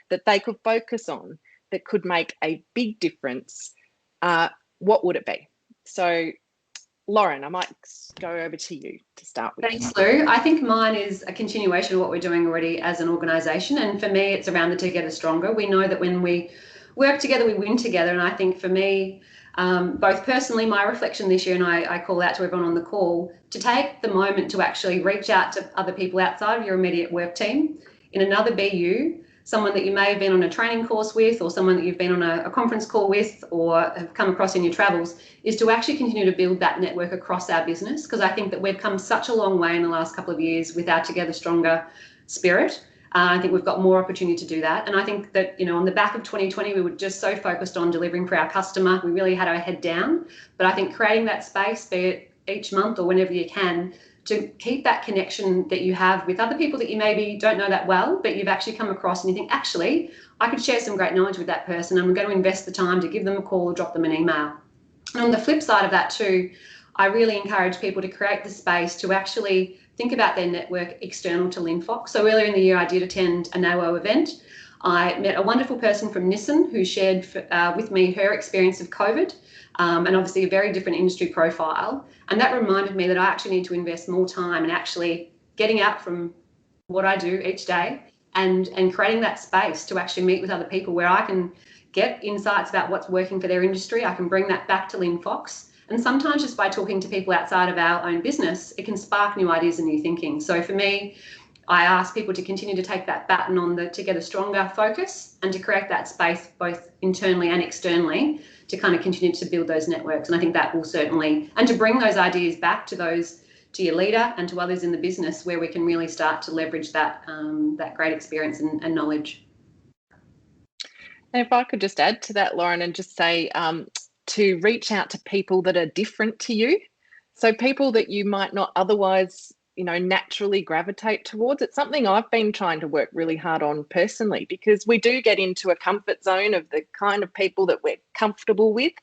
that they could focus on that could make a big difference? What would it be? So, Lauren, I might go over to you to start with. Thanks, Lou. I think mine is a continuation of what we're doing already as an organisation, and for me, it's around the Together Stronger. We know that when we work together, we win together, and I think for me, both personally, my reflection this year, and I call out to everyone on the call, to take the moment to actually reach out to other people outside of your immediate work team in another BU, someone that you may have been on a training course with, or someone that you've been on a conference call with, or have come across in your travels, is to actually continue to build that network across our business, because I think that we've come such a long way in the last couple of years with our Together Stronger spirit. I think we've got more opportunity to do that. And I think that, you know, on the back of 2020, we were just so focused on delivering for our customer. We really had our head down. But I think creating that space, be it each month or whenever you can, to keep that connection that you have with other people that you maybe don't know that well, but you've actually come across and you think, actually, I could share some great knowledge with that person, and I'm going to invest the time to give them a call or drop them an email. And on the flip side of that too, I really encourage people to create the space to actually think about their network external to Linfox. So earlier in the year, I did attend a NAWO event. I met a wonderful person from Nissan who shared with me her experience of COVID, and obviously a very different industry profile. And that reminded me that I actually need to invest more time in actually getting out from what I do each day and creating that space to actually meet with other people where I can get insights about what's working for their industry. I can bring that back to Linfox. And sometimes just by talking to people outside of our own business, it can spark new ideas and new thinking. So for me, I ask people to continue to take that baton on the Together Stronger focus and to create that space both internally and externally to kind of continue to build those networks. And I think that will certainly, and to bring those ideas back to your leader and to others in the business where we can really start to leverage that great experience and knowledge. And if I could just add to that, Lauren, and just say to reach out to people that are different to you. So people that you might not otherwise, naturally gravitate towards. It's something I've been trying to work really hard on personally, because we do get into a comfort zone of the kind of people that we're comfortable with.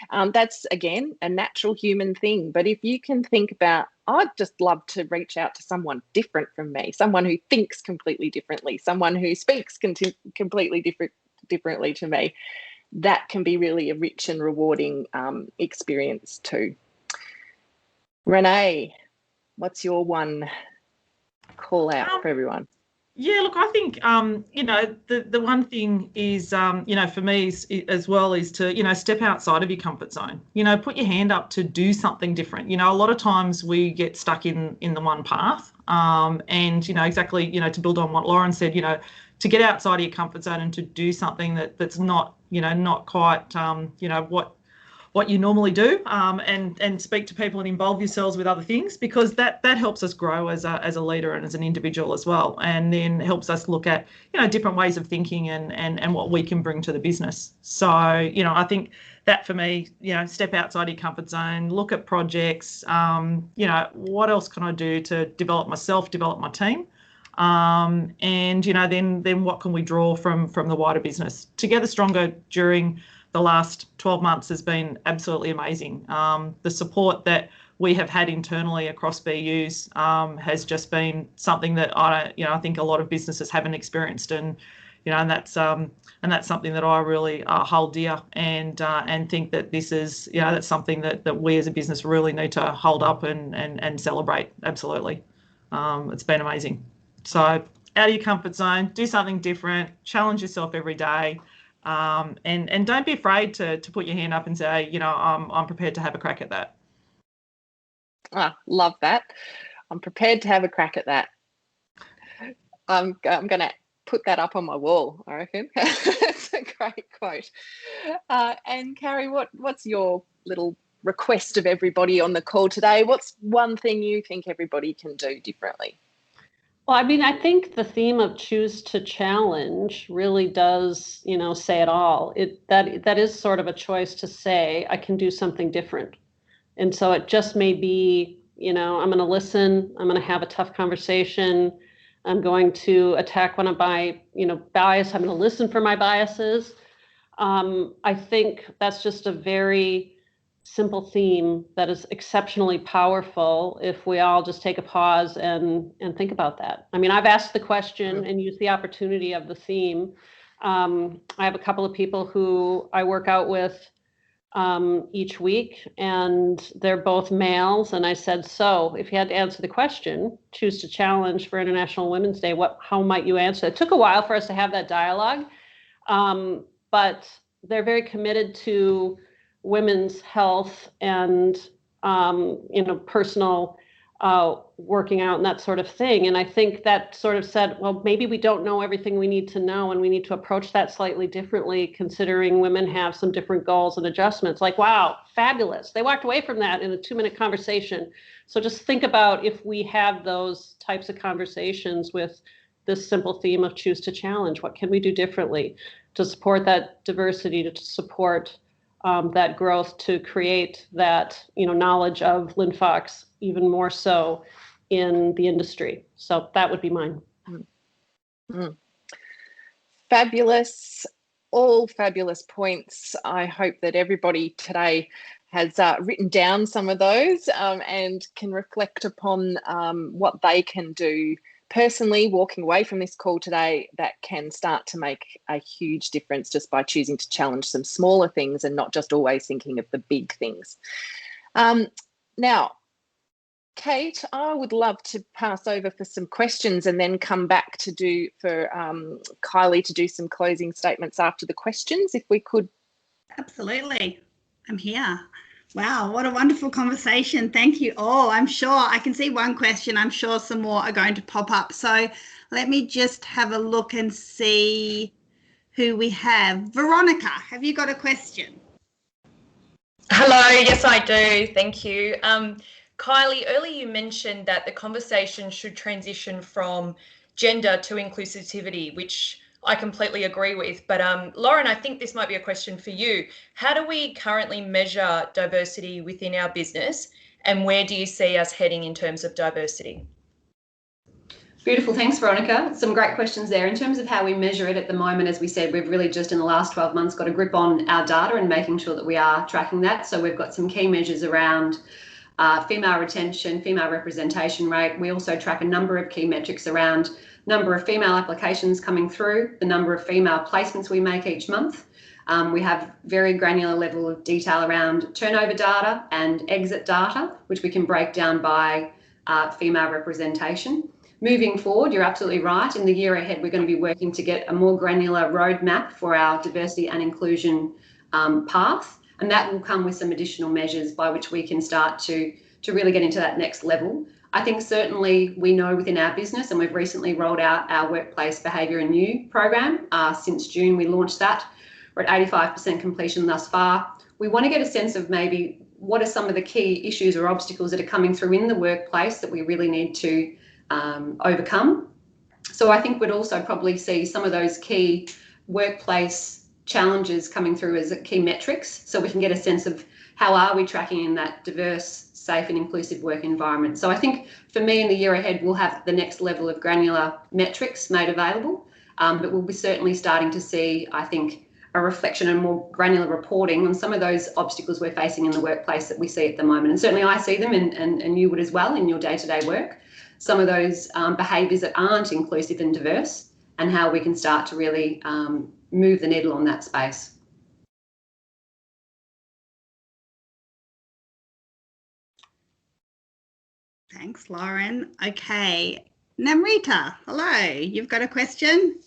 That's, again, a natural human thing. But if you can think about, I'd just love to reach out to someone different from me, someone who thinks completely differently, someone who speaks completely differently to me, that can be really a rich and rewarding experience too. Renee, what's your one call out for everyone? Yeah, look, I think, the one thing is, for me as well is to, step outside of your comfort zone, put your hand up to do something different. A lot of times we get stuck in the one path and, exactly, to build on what Lauren said, to get outside of your comfort zone and to do something that's not, not quite, what you normally do, and speak to people and involve yourselves with other things, because that helps us grow as a leader and as an individual as well, and then helps us look at different ways of thinking and what we can bring to the business. So I think that for me, step outside your comfort zone, look at projects, what else can I do to develop myself, develop my team, and then what can we draw from the wider business. Together Stronger during the last 12 months has been absolutely amazing. The support that we have had internally across BUs has just been something that I think a lot of businesses haven't experienced, and that's something that I really hold dear, and think that this is that's something that we as a business really need to hold up and celebrate. Absolutely, it's been amazing. So out of your comfort zone, do something different, challenge yourself every day. And don't be afraid to put your hand up and say, I'm prepared to have a crack at that. Love that. I'm prepared to have a crack at that. I'm going to put that up on my wall, I reckon. It's a great quote. And Carrie, what's your little request of everybody on the call today? What's one thing you think everybody can do differently? Well, I think the theme of choose to challenge really does, say it all. That is sort of a choice to say, I can do something different. And so it just may be, I'm going to listen, I'm going to have a tough conversation, I'm going to attack one of my, bias, I'm going to listen for my biases. I think that's just a very simple theme that is exceptionally powerful if we all just take a pause and think about that. I've asked the question and used the opportunity of the theme. I have a couple of people who I work out with each week, and they're both males. And I said, so if you had to answer the question, choose to challenge for International Women's Day, how might you answer? It took a while for us to have that dialogue, but they're very committed to women's health and personal working out and that sort of thing. And I think that sort of said, well, maybe we don't know everything we need to know, and we need to approach that slightly differently, considering women have some different goals and adjustments. Like, wow, fabulous. They walked away from that in a 2-minute conversation. So just think about if we have those types of conversations with this simple theme of choose to challenge. What can we do differently to support that diversity, to support that growth, to create that knowledge of Linfox even more so in the industry. So that would be mine. Fabulous, all fabulous points. I hope that everybody today has written down some of those and can reflect upon what they can do personally, walking away from this call today, that can start to make a huge difference just by choosing to challenge some smaller things and not just always thinking of the big things. Now, Kate, I would love to pass over for some questions and then come back to Kylie to do some closing statements after the questions, if we could. Absolutely. I'm here. Wow, what a wonderful conversation. Thank you all. I'm sure I can see one question. I'm sure some more are going to pop up. So let me just have a look and see who we have. Veronica, have you got a question? Hello, yes I do, thank you. Kylie, earlier you mentioned that the conversation should transition from gender to inclusivity, which I completely agree with. But Lauren, I think this might be a question for you. How do we currently measure diversity within our business, and where do you see us heading in terms of diversity? Beautiful, thanks Veronica. Some great questions there. In terms of how we measure it at the moment, as we said, we've really just in the last 12 months got a grip on our data and making sure that we are tracking that. So we've got some key measures around female retention, female representation rate. We also track a number of key metrics around number of female applications coming through, the number of female placements we make each month. We have very granular level of detail around turnover data and exit data, which we can break down by female representation. Moving forward, you're absolutely right. In the year ahead, we're going to be working to get a more granular roadmap for our diversity and inclusion path. And that will come with some additional measures by which we can start to really get into that next level. I think certainly we know within our business, and we've recently rolled out our Workplace Behaviour and You program. Since June, we launched that. We're at 85% completion thus far. We want to get a sense of maybe what are some of the key issues or obstacles that are coming through in the workplace that we really need to overcome. So I think we'd also probably see some of those key workplace challenges coming through as key metrics, so we can get a sense of how are we tracking in that diverse, safe and inclusive work environment. So I think for me in the year ahead, we'll have the next level of granular metrics made available, but we'll be certainly starting to see, I think, a reflection and more granular reporting on some of those obstacles we're facing in the workplace that we see at the moment. And certainly I see them and you would as well in your day-to-day work. Some of those behaviours that aren't inclusive and diverse, and how we can start to really move the needle on that space. Thanks, Lauren. Okay, Namrita, hello. You've got a question?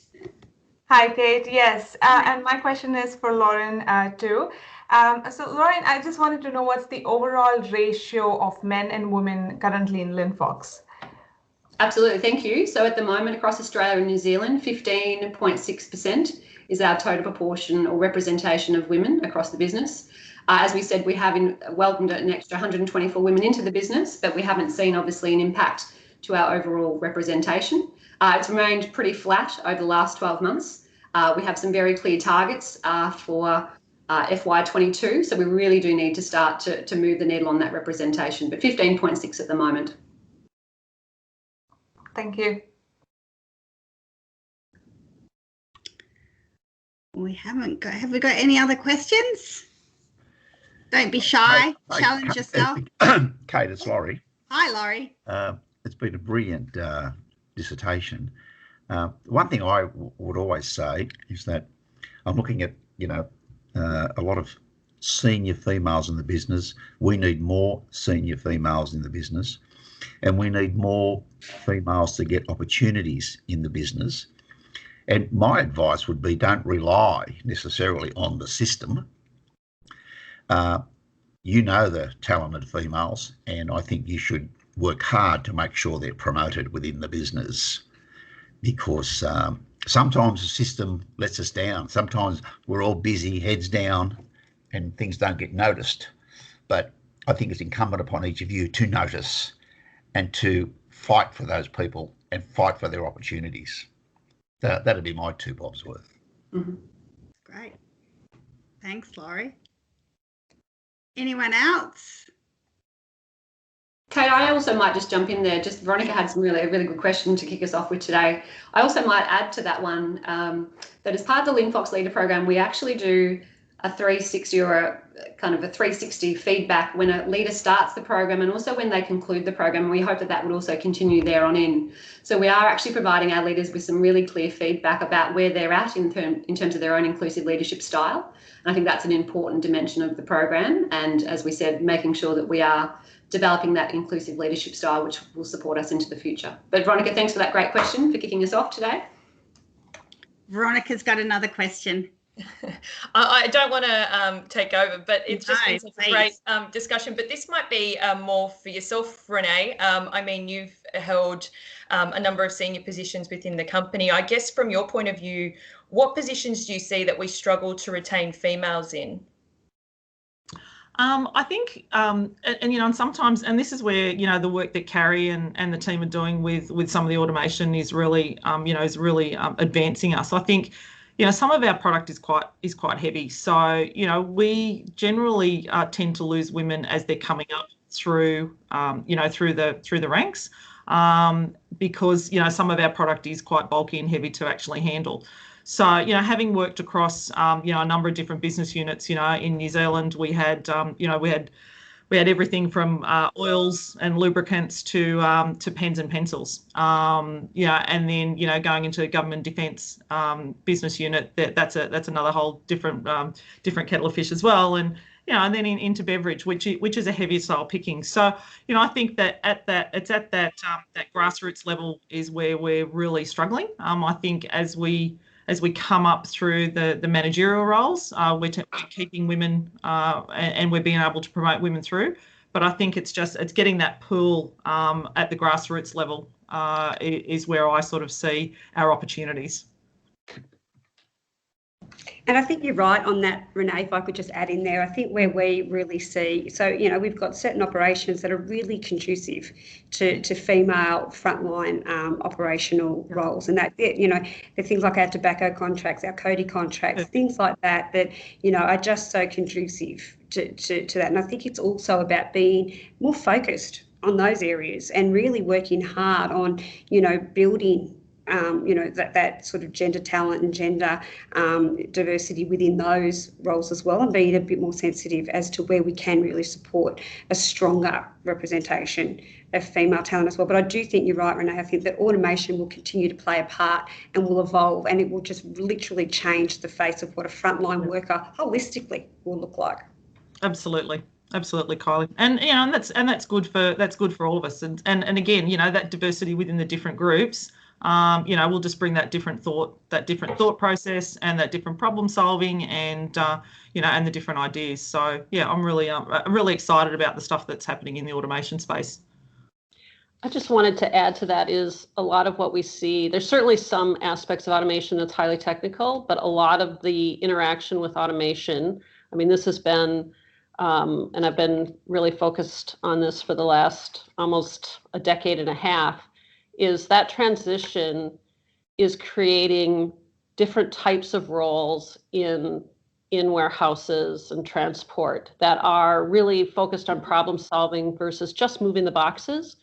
Hi, Kate. Yes, and my question is for Lauren too. So Lauren, I just wanted to know what's the overall ratio of men and women currently in Linfox? Absolutely, thank you. So at the moment across Australia and New Zealand, 15.6% is our total proportion or representation of women across the business. As we said, we have welcomed an extra 124 women into the business, but we haven't seen obviously an impact to our overall representation. It's remained pretty flat over the last 12 months. We have some very clear targets for FY22, so we really do need to start to move the needle on that representation, but 15.6 at the moment. Thank you. Have we got any other questions? Don't be shy. Challenge yourself. Kate, it's Laurie. Hi, Laurie. It's been a brilliant dissertation. One thing I would always say is that I'm looking at, a lot of senior females in the business. We need more senior females in the business, and we need more females to get opportunities in the business. And my advice would be, don't rely necessarily on the system. You know the talented females, and I think you should work hard to make sure they're promoted within the business, because sometimes the system lets us down. Sometimes we're all busy, heads down, and things don't get noticed. But I think it's incumbent upon each of you to notice and to fight for those people and fight for their opportunities. That'd be my 2 bobs worth. Mm-hmm. Great. Thanks, Laurie. Anyone else? Kate, I also might just jump in there. Just Veronica had a really good question to kick us off with today. I also might add to that one that as part of the Linfox Leader Program, we actually do a 360 or kind of a 360 feedback when a leader starts the program and also when they conclude the program. We hope that that would also continue there on in. So we are actually providing our leaders with some really clear feedback about where they're at in terms of their own inclusive leadership style. And I think that's an important dimension of the program. And as we said, making sure that we are developing that inclusive leadership style, which will support us into the future. But Veronica, thanks for that great question, for kicking us off today. Veronica's got another question. I don't want to take over, but it's just been such a great discussion. But this might be more for yourself, Renee. I mean, you've held a number of senior positions within the company. I guess from your point of view, what positions do you see that we struggle to retain females in? I think, and sometimes, and this is where, the work that Carrie and the team are doing with some of the automation is really, advancing us. I think, some of our product is quite heavy. So, we generally tend to lose women as they're coming up through, through the ranks, because, some of our product is quite bulky and heavy to actually handle. So, having worked across, a number of different business units, in New Zealand, we had everything from oils and lubricants to pens and pencils. And then, going into government defence business unit, that's another whole different kettle of fish as well. And and then into beverage, which is a heavier style picking. So, I think that that grassroots level is where we're really struggling. I think as we come up through the managerial roles, we're keeping women and we're being able to promote women through. But I think it's getting that pool at the grassroots level is where I sort of see our opportunities. And I think you're right on that, Renee, if I could just add in there. I think where we really see, so, we've got certain operations that are really conducive to female frontline operational roles. And that, the things like our tobacco contracts, our Cody contracts, things like that are just so conducive to that. And I think it's also about being more focused on those areas and really working hard on, building that sort of gender talent and gender diversity within those roles as well, and being a bit more sensitive as to where we can really support a stronger representation of female talent as well. But I do think you're right, Renee. I think that automation will continue to play a part and will evolve, and it will just literally change the face of what a frontline worker holistically will look like. Absolutely, Kylie, and that's good for all of us. And again, that diversity within the different groups. We'll just bring that different thought process and that different problem solving and and the different ideas. So yeah, I'm really excited about the stuff that's happening in the automation space. I just wanted to add to that is a lot of what we see, there's certainly some aspects of automation that's highly technical, but a lot of the interaction with automation, I mean, this has been, and I've been really focused on this for the last almost a decade and a half, is that transition is creating different types of roles in warehouses and transport that are really focused on problem solving versus just moving the boxes.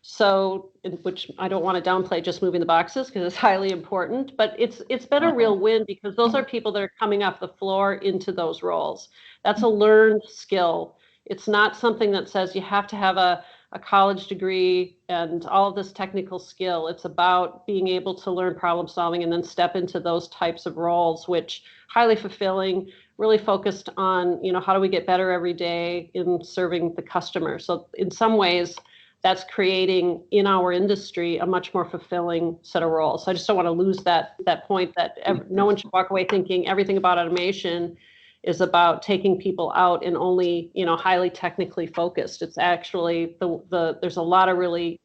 So, which I don't want to downplay just moving the boxes because it's highly important, but it's been a real win because those are people that are coming off the floor into those roles. That's a learned skill. It's not something that says you have to have a college degree and all of this technical skill. It's about being able to learn problem solving and then step into those types of roles, which highly fulfilling, really focused on, how do we get better every day in serving the customer. So in some ways, that's creating in our industry a much more fulfilling set of roles. So I just don't want to lose that point that no one should walk away thinking everything about automation is about taking people out and only, highly technically focused. It's actually there's a lot of really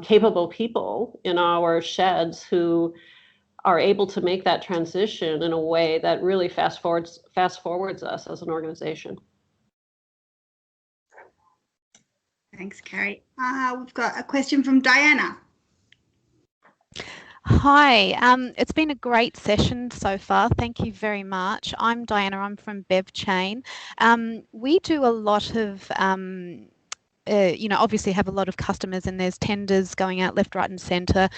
capable people in our sheds who are able to make that transition in a way that really fast forwards us as an organization. Thanks, Carrie. We've got a question from Diana. Hi, it's been a great session so far. Thank you very much. I'm Diana, I'm from BevChain. We do a lot of, obviously have a lot of customers and there's tenders going out left, right and centre.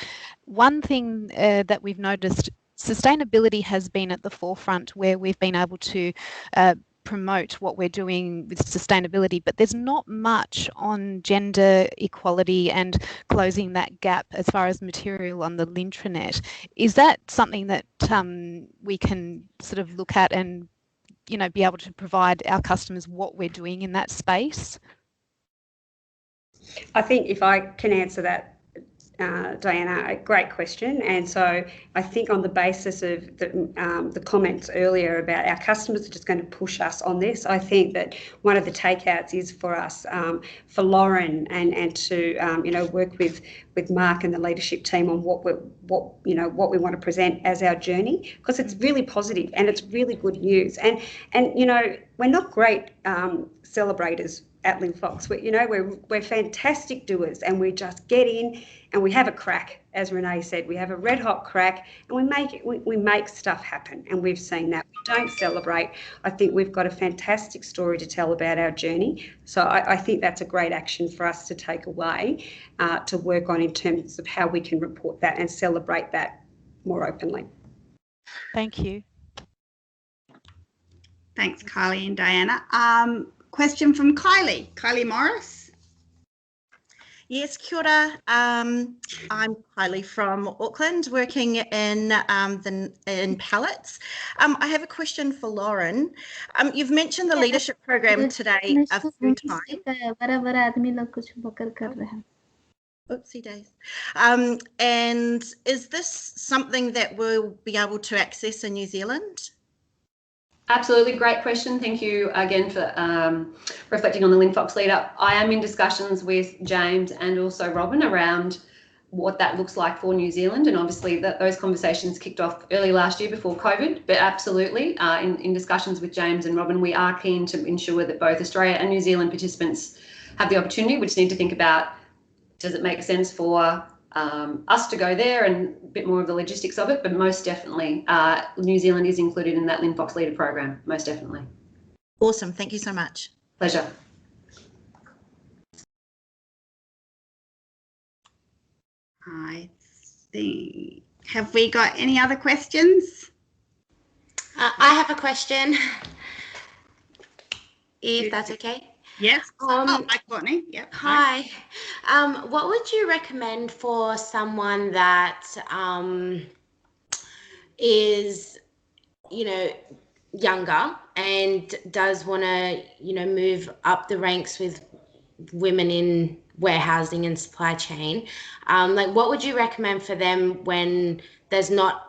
One thing that we've noticed, sustainability has been at the forefront where we've been able to promote what we're doing with sustainability, but there's not much on gender equality and closing that gap as far as material on the intranet. Is that something that we can sort of look at and be able to provide our customers what we're doing in that space? I think if I can answer that, Diana, a great question. And so I think on the basis of the comments earlier about our customers are just going to push us on this, I think that one of the takeouts is for us, for Lauren and to work with Mark and the leadership team on what we want to present as our journey, because it's really positive and it's really good news. And we're not great celebrators at Linfox. We're fantastic doers, and we just get in and we have a crack, as Renee said. We have a red hot crack, and we make stuff happen, and we've seen that. We don't celebrate. I think we've got a fantastic story to tell about our journey. So I think that's a great action for us to take away, to work on in terms of how we can report that and celebrate that more openly. Thank you. Thanks, Kylie and Diana. Question from Kylie Morris. Yes, kia ora. I'm Kylie from Auckland, working in pallets. I have a question for Lauren. You've mentioned the leadership program today a few times. Oopsie days. And is this something that we'll be able to access in New Zealand? Absolutely, great question. Thank you again for reflecting on the Linfox lead up. I am in discussions with James and also Robin around what that looks like for New Zealand, and obviously those conversations kicked off early last year before COVID, but absolutely in discussions with James and Robin, we are keen to ensure that both Australia and New Zealand participants have the opportunity. We just need to think about, does it make sense for us to go there, and a bit more of the logistics of it, but most definitely New Zealand is included in that Linfox Leader program, most definitely. Awesome, thank you so much. Pleasure. I see. Have we got any other questions? I have a question, if that's okay. Yes. Hi, Courtney. Yep. Hi. What would you recommend for someone that is, younger and does want to, move up the ranks with women in warehousing and supply chain? What would you recommend for them when there's not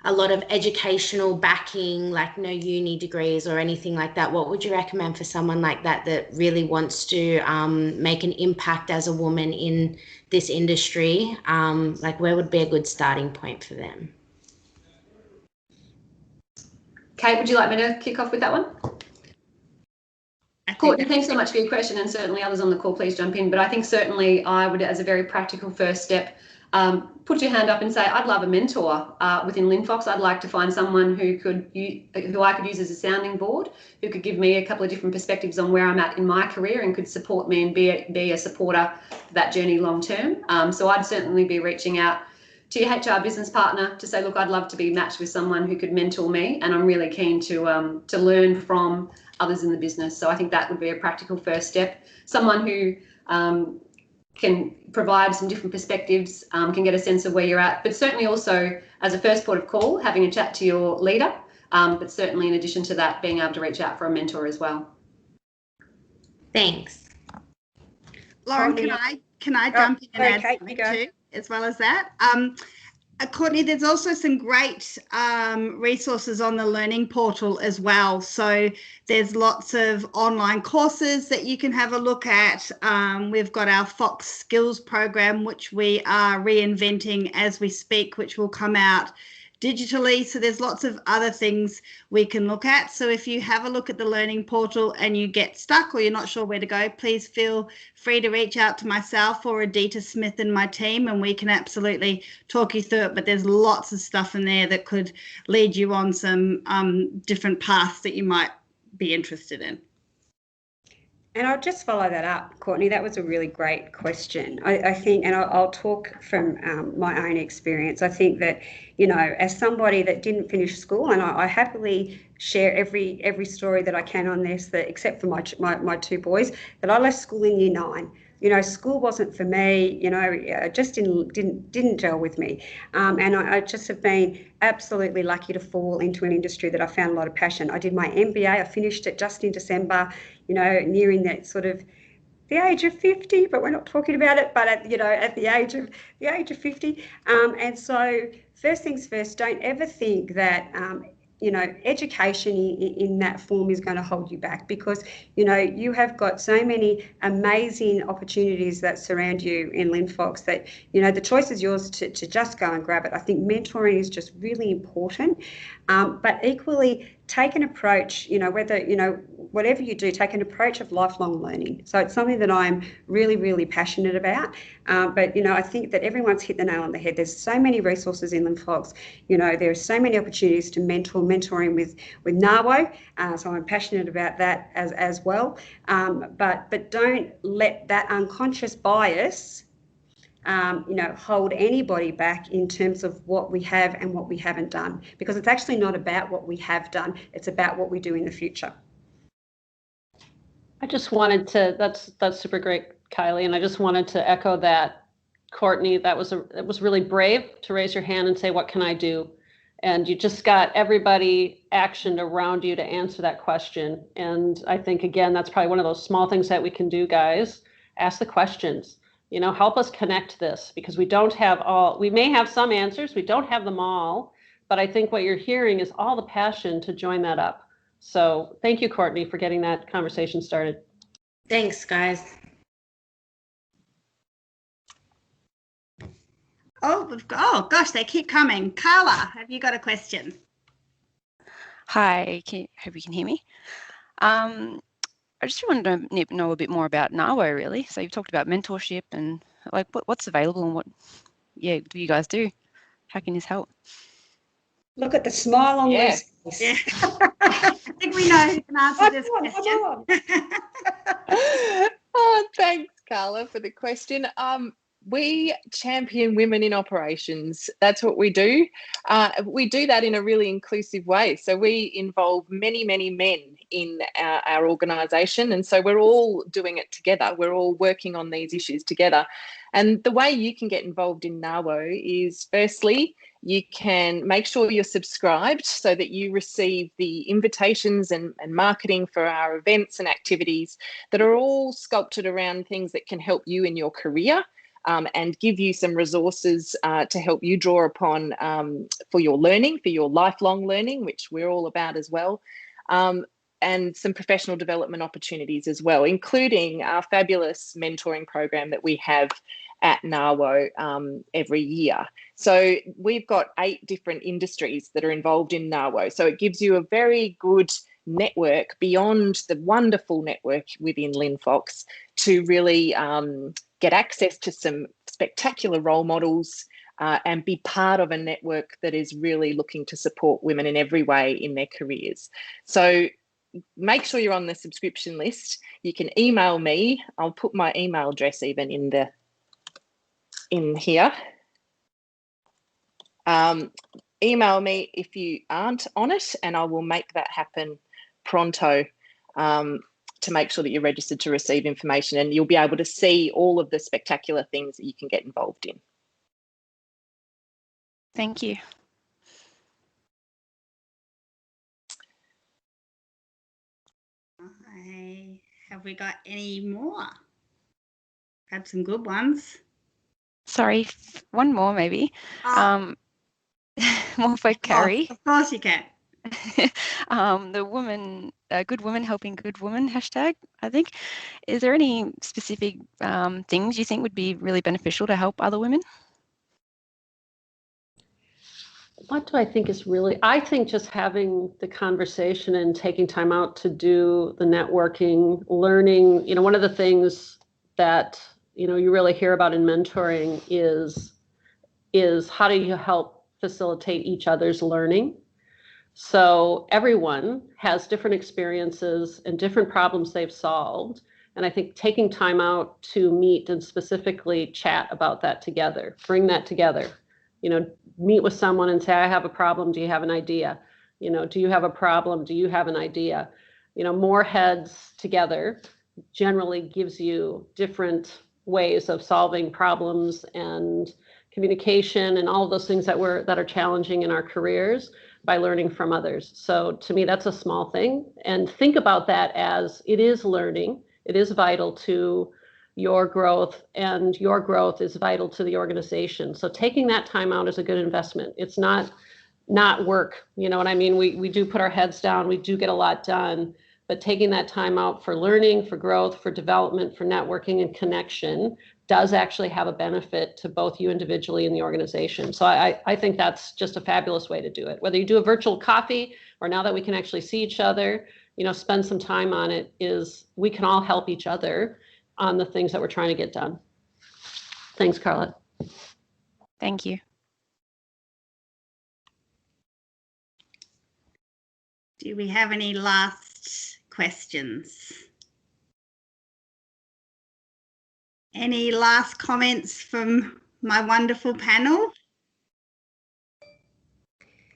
a lot of educational backing, like no uni degrees or anything like that? What would you recommend for someone like that that really wants to make an impact as a woman in this industry? Where would be a good starting point for them? Kate, would you like me to kick off with that one? Courtney, thanks so much for your question, and certainly others on the call, please jump in. But I think certainly I would, as a very practical first step, put your hand up and say, I'd love a mentor within Linfox. I'd like to find someone who I could use as a sounding board, who could give me a couple of different perspectives on where I'm at in my career and could support me and be a supporter for that journey long term. So I'd certainly be reaching out to your HR business partner to say, look, I'd love to be matched with someone who could mentor me, and I'm really keen to learn from others in the business. So I think that would be a practical first step. Someone who can provide some different perspectives, can get a sense of where you're at, but certainly also as a first port of call, having a chat to your leader, but certainly in addition to that, being able to reach out for a mentor as well. Thanks. Lauren, can I jump in and add something too, as well as that? Courtney, there's also some great resources on the learning portal as well. So there's lots of online courses that you can have a look at. We've got our Fox Skills program, which we are reinventing as we speak, which will come out digitally. So there's lots of other things we can look at. So if you have a look at the learning portal and you get stuck or you're not sure where to go, please feel free to reach out to myself or Adita Smith and my team, and we can absolutely talk you through it. But there's lots of stuff in there that could lead you on some different paths that you might be interested in. And I'll just follow that up, Courtney. That was a really great question. I think, and I'll talk from my own experience. I think that, as somebody that didn't finish school, and I happily share every story that I can on this, that except for my two boys, that I left school in year 9. School wasn't for me, just didn't gel with me. And I just have been absolutely lucky to fall into an industry that I found a lot of passion. I did my MBA, I finished it just in December, nearing that sort of the age of 50, but we're not talking about it, but at, you know, at the age of 50. And so first things first, don't ever think that you know, education in that form is going to hold you back, because, you know, you have got so many amazing opportunities that surround you in Linfox that, you know, the choice is yours to just go and grab it. I think mentoring is just really important, but equally take an approach, you know, whether, you know, whatever you do, take an approach of lifelong learning. So it's something that I'm really, really passionate about. But, you know, I think that everyone's hit the nail on the head. There's so many resources in Linfox. You know, there are so many opportunities to mentoring with NAWO. So I'm passionate about that as well. But don't let that unconscious bias you know, hold anybody back in terms of what we have and what we haven't done, because it's actually not about what we have done, it's about what we do in the future. I just wanted to, that's super great, Kylie, and I just wanted to echo that, Courtney, it was really brave to raise your hand and say, what can I do? And you just got everybody actioned around you to answer that question. And I think, again, that's probably one of those small things that we can do, guys. Ask the questions. You know, help us connect this, because we don't have all, we may have some answers, we don't have them all, but I think what you're hearing is all the passion to join that up. So thank you, Courtney, for getting that conversation started. Thanks, guys. Oh gosh, they keep coming. Carla, have you got a question? Hi, hope you can hear me. I just wanted to know a bit more about NAWO, really. So you've talked about mentorship and like what's available and what, do you guys do? How can this help? Look at the smile on Louise's face. Yeah. I think we know who can answer this question. Oh, thanks, Carla, for the question. We champion women in operations. That's what we do. We do that in a really inclusive way. So we involve many, many men in our organisation. And so we're all doing it together. We're all working on these issues together. And the way you can get involved in NAWO is, firstly, you can make sure you're subscribed so that you receive the invitations and marketing for our events and activities that are all sculpted around things that can help you in your career. And give you some resources to help you draw upon for your learning, for your lifelong learning, which we're all about as well, and some professional development opportunities as well, including our fabulous mentoring program that we have at NAWO every year. So we've got 8 different industries that are involved in NAWO. So it gives you a very good network beyond the wonderful network within Linfox to really get access to some spectacular role models and be part of a network that is really looking to support women in every way in their careers. So make sure you're on the subscription list. You can email me. I'll put my email address even in here. Email me if you aren't on it, and I will make that happen pronto. To make sure that you're registered to receive information, and you'll be able to see all of the spectacular things that you can get involved in. Thank you. Have we got any more? Had some good ones. Sorry, one more maybe. More for Carrie. Of course you can. The woman, good woman helping good woman hashtag, I think. Is there any specific things you think would be really beneficial to help other women? What do I think is really, I think just having the conversation and taking time out to do the networking, learning, you know, one of the things that, you know, you really hear about in mentoring is how do you help facilitate each other's learning? So everyone has different experiences and different problems they've solved. And I think taking time out to meet and specifically chat about that together, bring that together, you know, meet with someone and say, I have a problem. Do you have an idea? You know, do you have a problem? Do you have an idea? You know, more heads together generally gives you different ways of solving problems and communication and all of those things that are challenging in our careers by learning from others. So to me, that's a small thing. And think about that as it is learning. It is vital to your growth, and your growth is vital to the organization. So taking that time out is a good investment. It's not work. You know what I mean? We do put our heads down. We do get a lot done, but taking that time out for learning, for growth, for development, for networking and connection does actually have a benefit to both you individually and the organization. So I think that's just a fabulous way to do it. Whether you do a virtual coffee or now that we can actually see each other, you know, spend some time on it, is we can all help each other on the things that we're trying to get done. Thanks, Carla. Thank you. Do we have any last questions? Any last comments from my wonderful panel?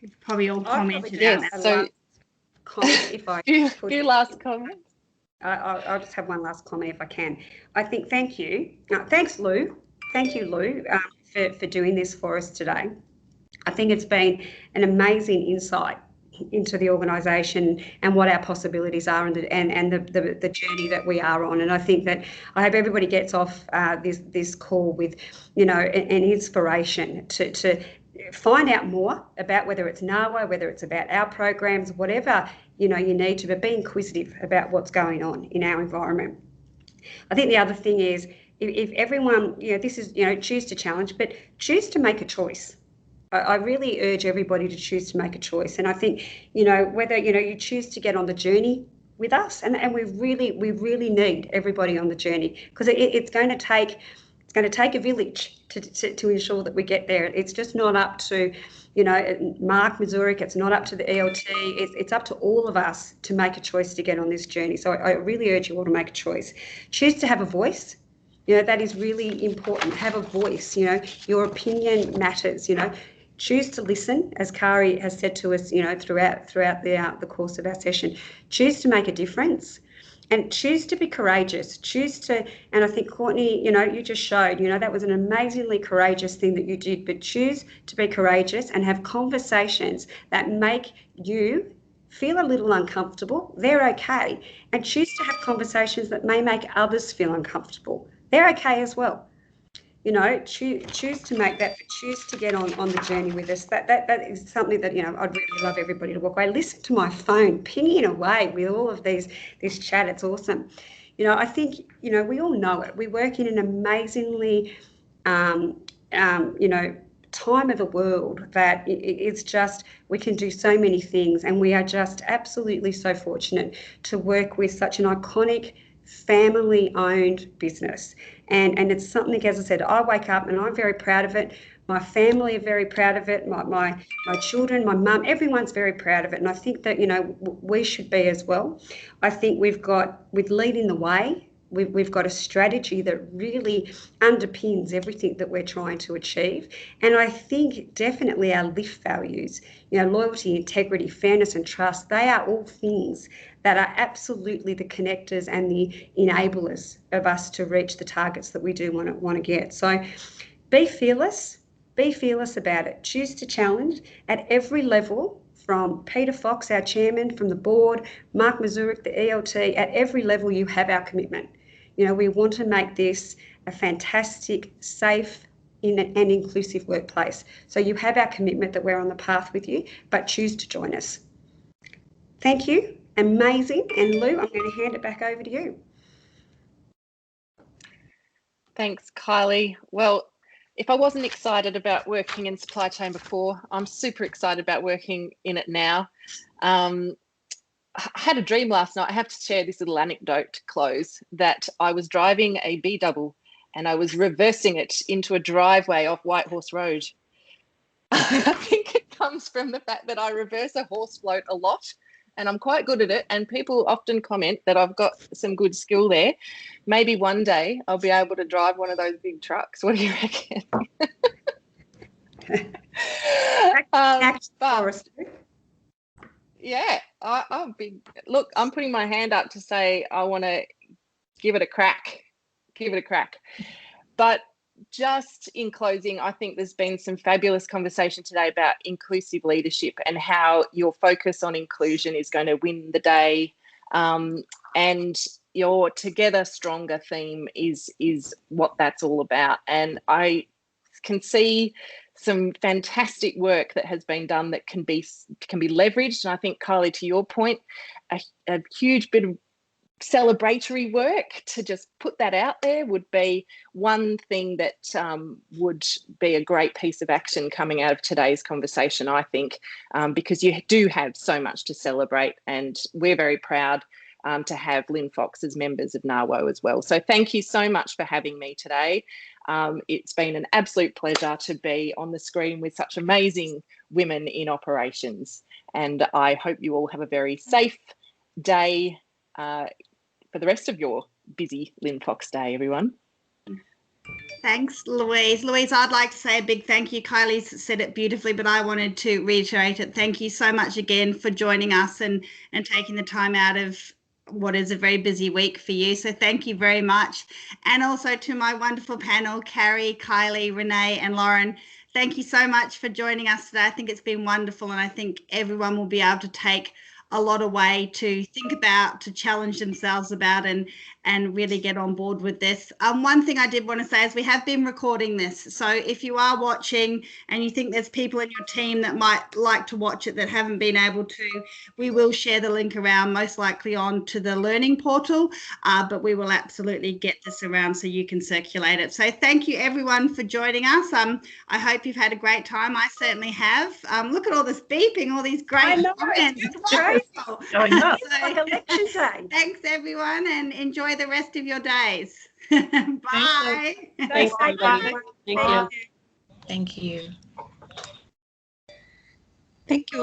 You've probably all commented. Yes, so comment if I few last comments. I'll just have one last comment if I can. I think thank you. Thanks, Lou. Thank you, Lou, for doing this for us today. I think it's been an amazing insight into the organisation and what our possibilities are, and the journey that we are on. And I think that I hope everybody gets off this call with, you know, an inspiration to find out more about whether it's NAWO, whether it's about our programs, whatever, you know, you need to, but be inquisitive about what's going on in our environment. I think the other thing is, if everyone, you know, this is, you know, choose to challenge, but choose to make a choice. I really urge everybody to choose to make a choice. And I think, you know, whether, you know, you choose to get on the journey with us, and we really need everybody on the journey, because it's going to take a village to ensure that we get there. It's just not up to, you know, Mark Mazurek, it's not up to the ELT, it's up to all of us to make a choice to get on this journey. So I really urge you all to make a choice. Choose to have a voice. You know, that is really important. Have a voice, you know, your opinion matters, you know. Choose to listen, as Kari has said to us, you know, throughout the course of our session. Choose to make a difference, and choose to be courageous. Choose to, and I think Courtney, you know, you just showed, you know, that was an amazingly courageous thing that you did. But choose to be courageous and have conversations that make you feel a little uncomfortable. They're okay, and choose to have conversations that may make others feel uncomfortable. They're okay as well. You know, choose to make that, but choose to get on the journey with us. That is something that, you know, I'd really love everybody to walk away. Listen to my phone pinging away with all of this chat. It's awesome. You know, I think, you know, we all know it. We work in an amazingly, you know, time of the world that it's just, we can do so many things, and we are just absolutely so fortunate to work with such an iconic family-owned business. And it's something, as I said, I wake up and I'm very proud of it. My family are very proud of it. My children, my mum, everyone's very proud of it. And I think that, you know, we should be as well. I think we've got, with leading the way, we've got a strategy that really underpins everything that we're trying to achieve. And I think definitely our LIFT values, you know, loyalty, integrity, fairness and trust, they are all things that are absolutely the connectors and the enablers of us to reach the targets that we do want to get. So be fearless about it. Choose to challenge at every level, from Peter Fox, our chairman, from the board, Mark Mazurek, the ELT, at every level you have our commitment. You know, we want to make this a fantastic, safe, and inclusive workplace. So you have our commitment that we're on the path with you, but choose to join us. Thank you. Amazing. And Lou, I'm going to hand it back over to you. Thanks, Kylie. Well, if I wasn't excited about working in supply chain before, I'm super excited about working in it now. I had a dream last night. I have to share this little anecdote to close, that I was driving a B-double and I was reversing it into a driveway off Whitehorse Road. I think it comes from the fact that I reverse a horse float a lot, and I'm quite good at it, and people often comment that I've got some good skill there. Maybe one day I'll be able to drive one of those big trucks. What do you reckon? Yeah, I'll be, look, I'm putting my hand up to say I want to give it a crack. But just in closing, I think there's been some fabulous conversation today about inclusive leadership and how your focus on inclusion is going to win the day. And your Together Stronger theme is what that's all about. And I can see some fantastic work that has been done that can be leveraged. And I think, Kylie, to your point, a huge bit of celebratory work to just put that out there would be one thing that would be a great piece of action coming out of today's conversation, I think, because you do have so much to celebrate, and we're very proud to have Linfox as members of NAWO as well. So thank you so much for having me today. It's been an absolute pleasure to be on the screen with such amazing women in operations, and I hope you all have a very safe day for the rest of your busy Linfox day, everyone. Thanks, Louise. Louise, I'd like to say a big thank you. Kylie's said it beautifully, but I wanted to reiterate it. Thank you so much again for joining us and taking the time out of what is a very busy week for you. So thank you very much. And also to my wonderful panel, Carrie, Kylie, Renee and Lauren, thank you so much for joining us today. I think it's been wonderful, and I think everyone will be able to take a lot away to think about, to challenge themselves about, and really get on board with this. One thing I did want to say is we have been recording this. So if you are watching and you think there's people in your team that might like to watch it that haven't been able to, we will share the link around, most likely on to the learning portal, but we will absolutely get this around so you can circulate it. So thank you everyone for joining us. I hope you've had a great time. I certainly have. Look at all this beeping, all these great comments. It's great. Going up. Like election day. Thanks everyone, and enjoy the rest of your days. Bye. Thanks, everybody. Thank you. Thank you. Thank you.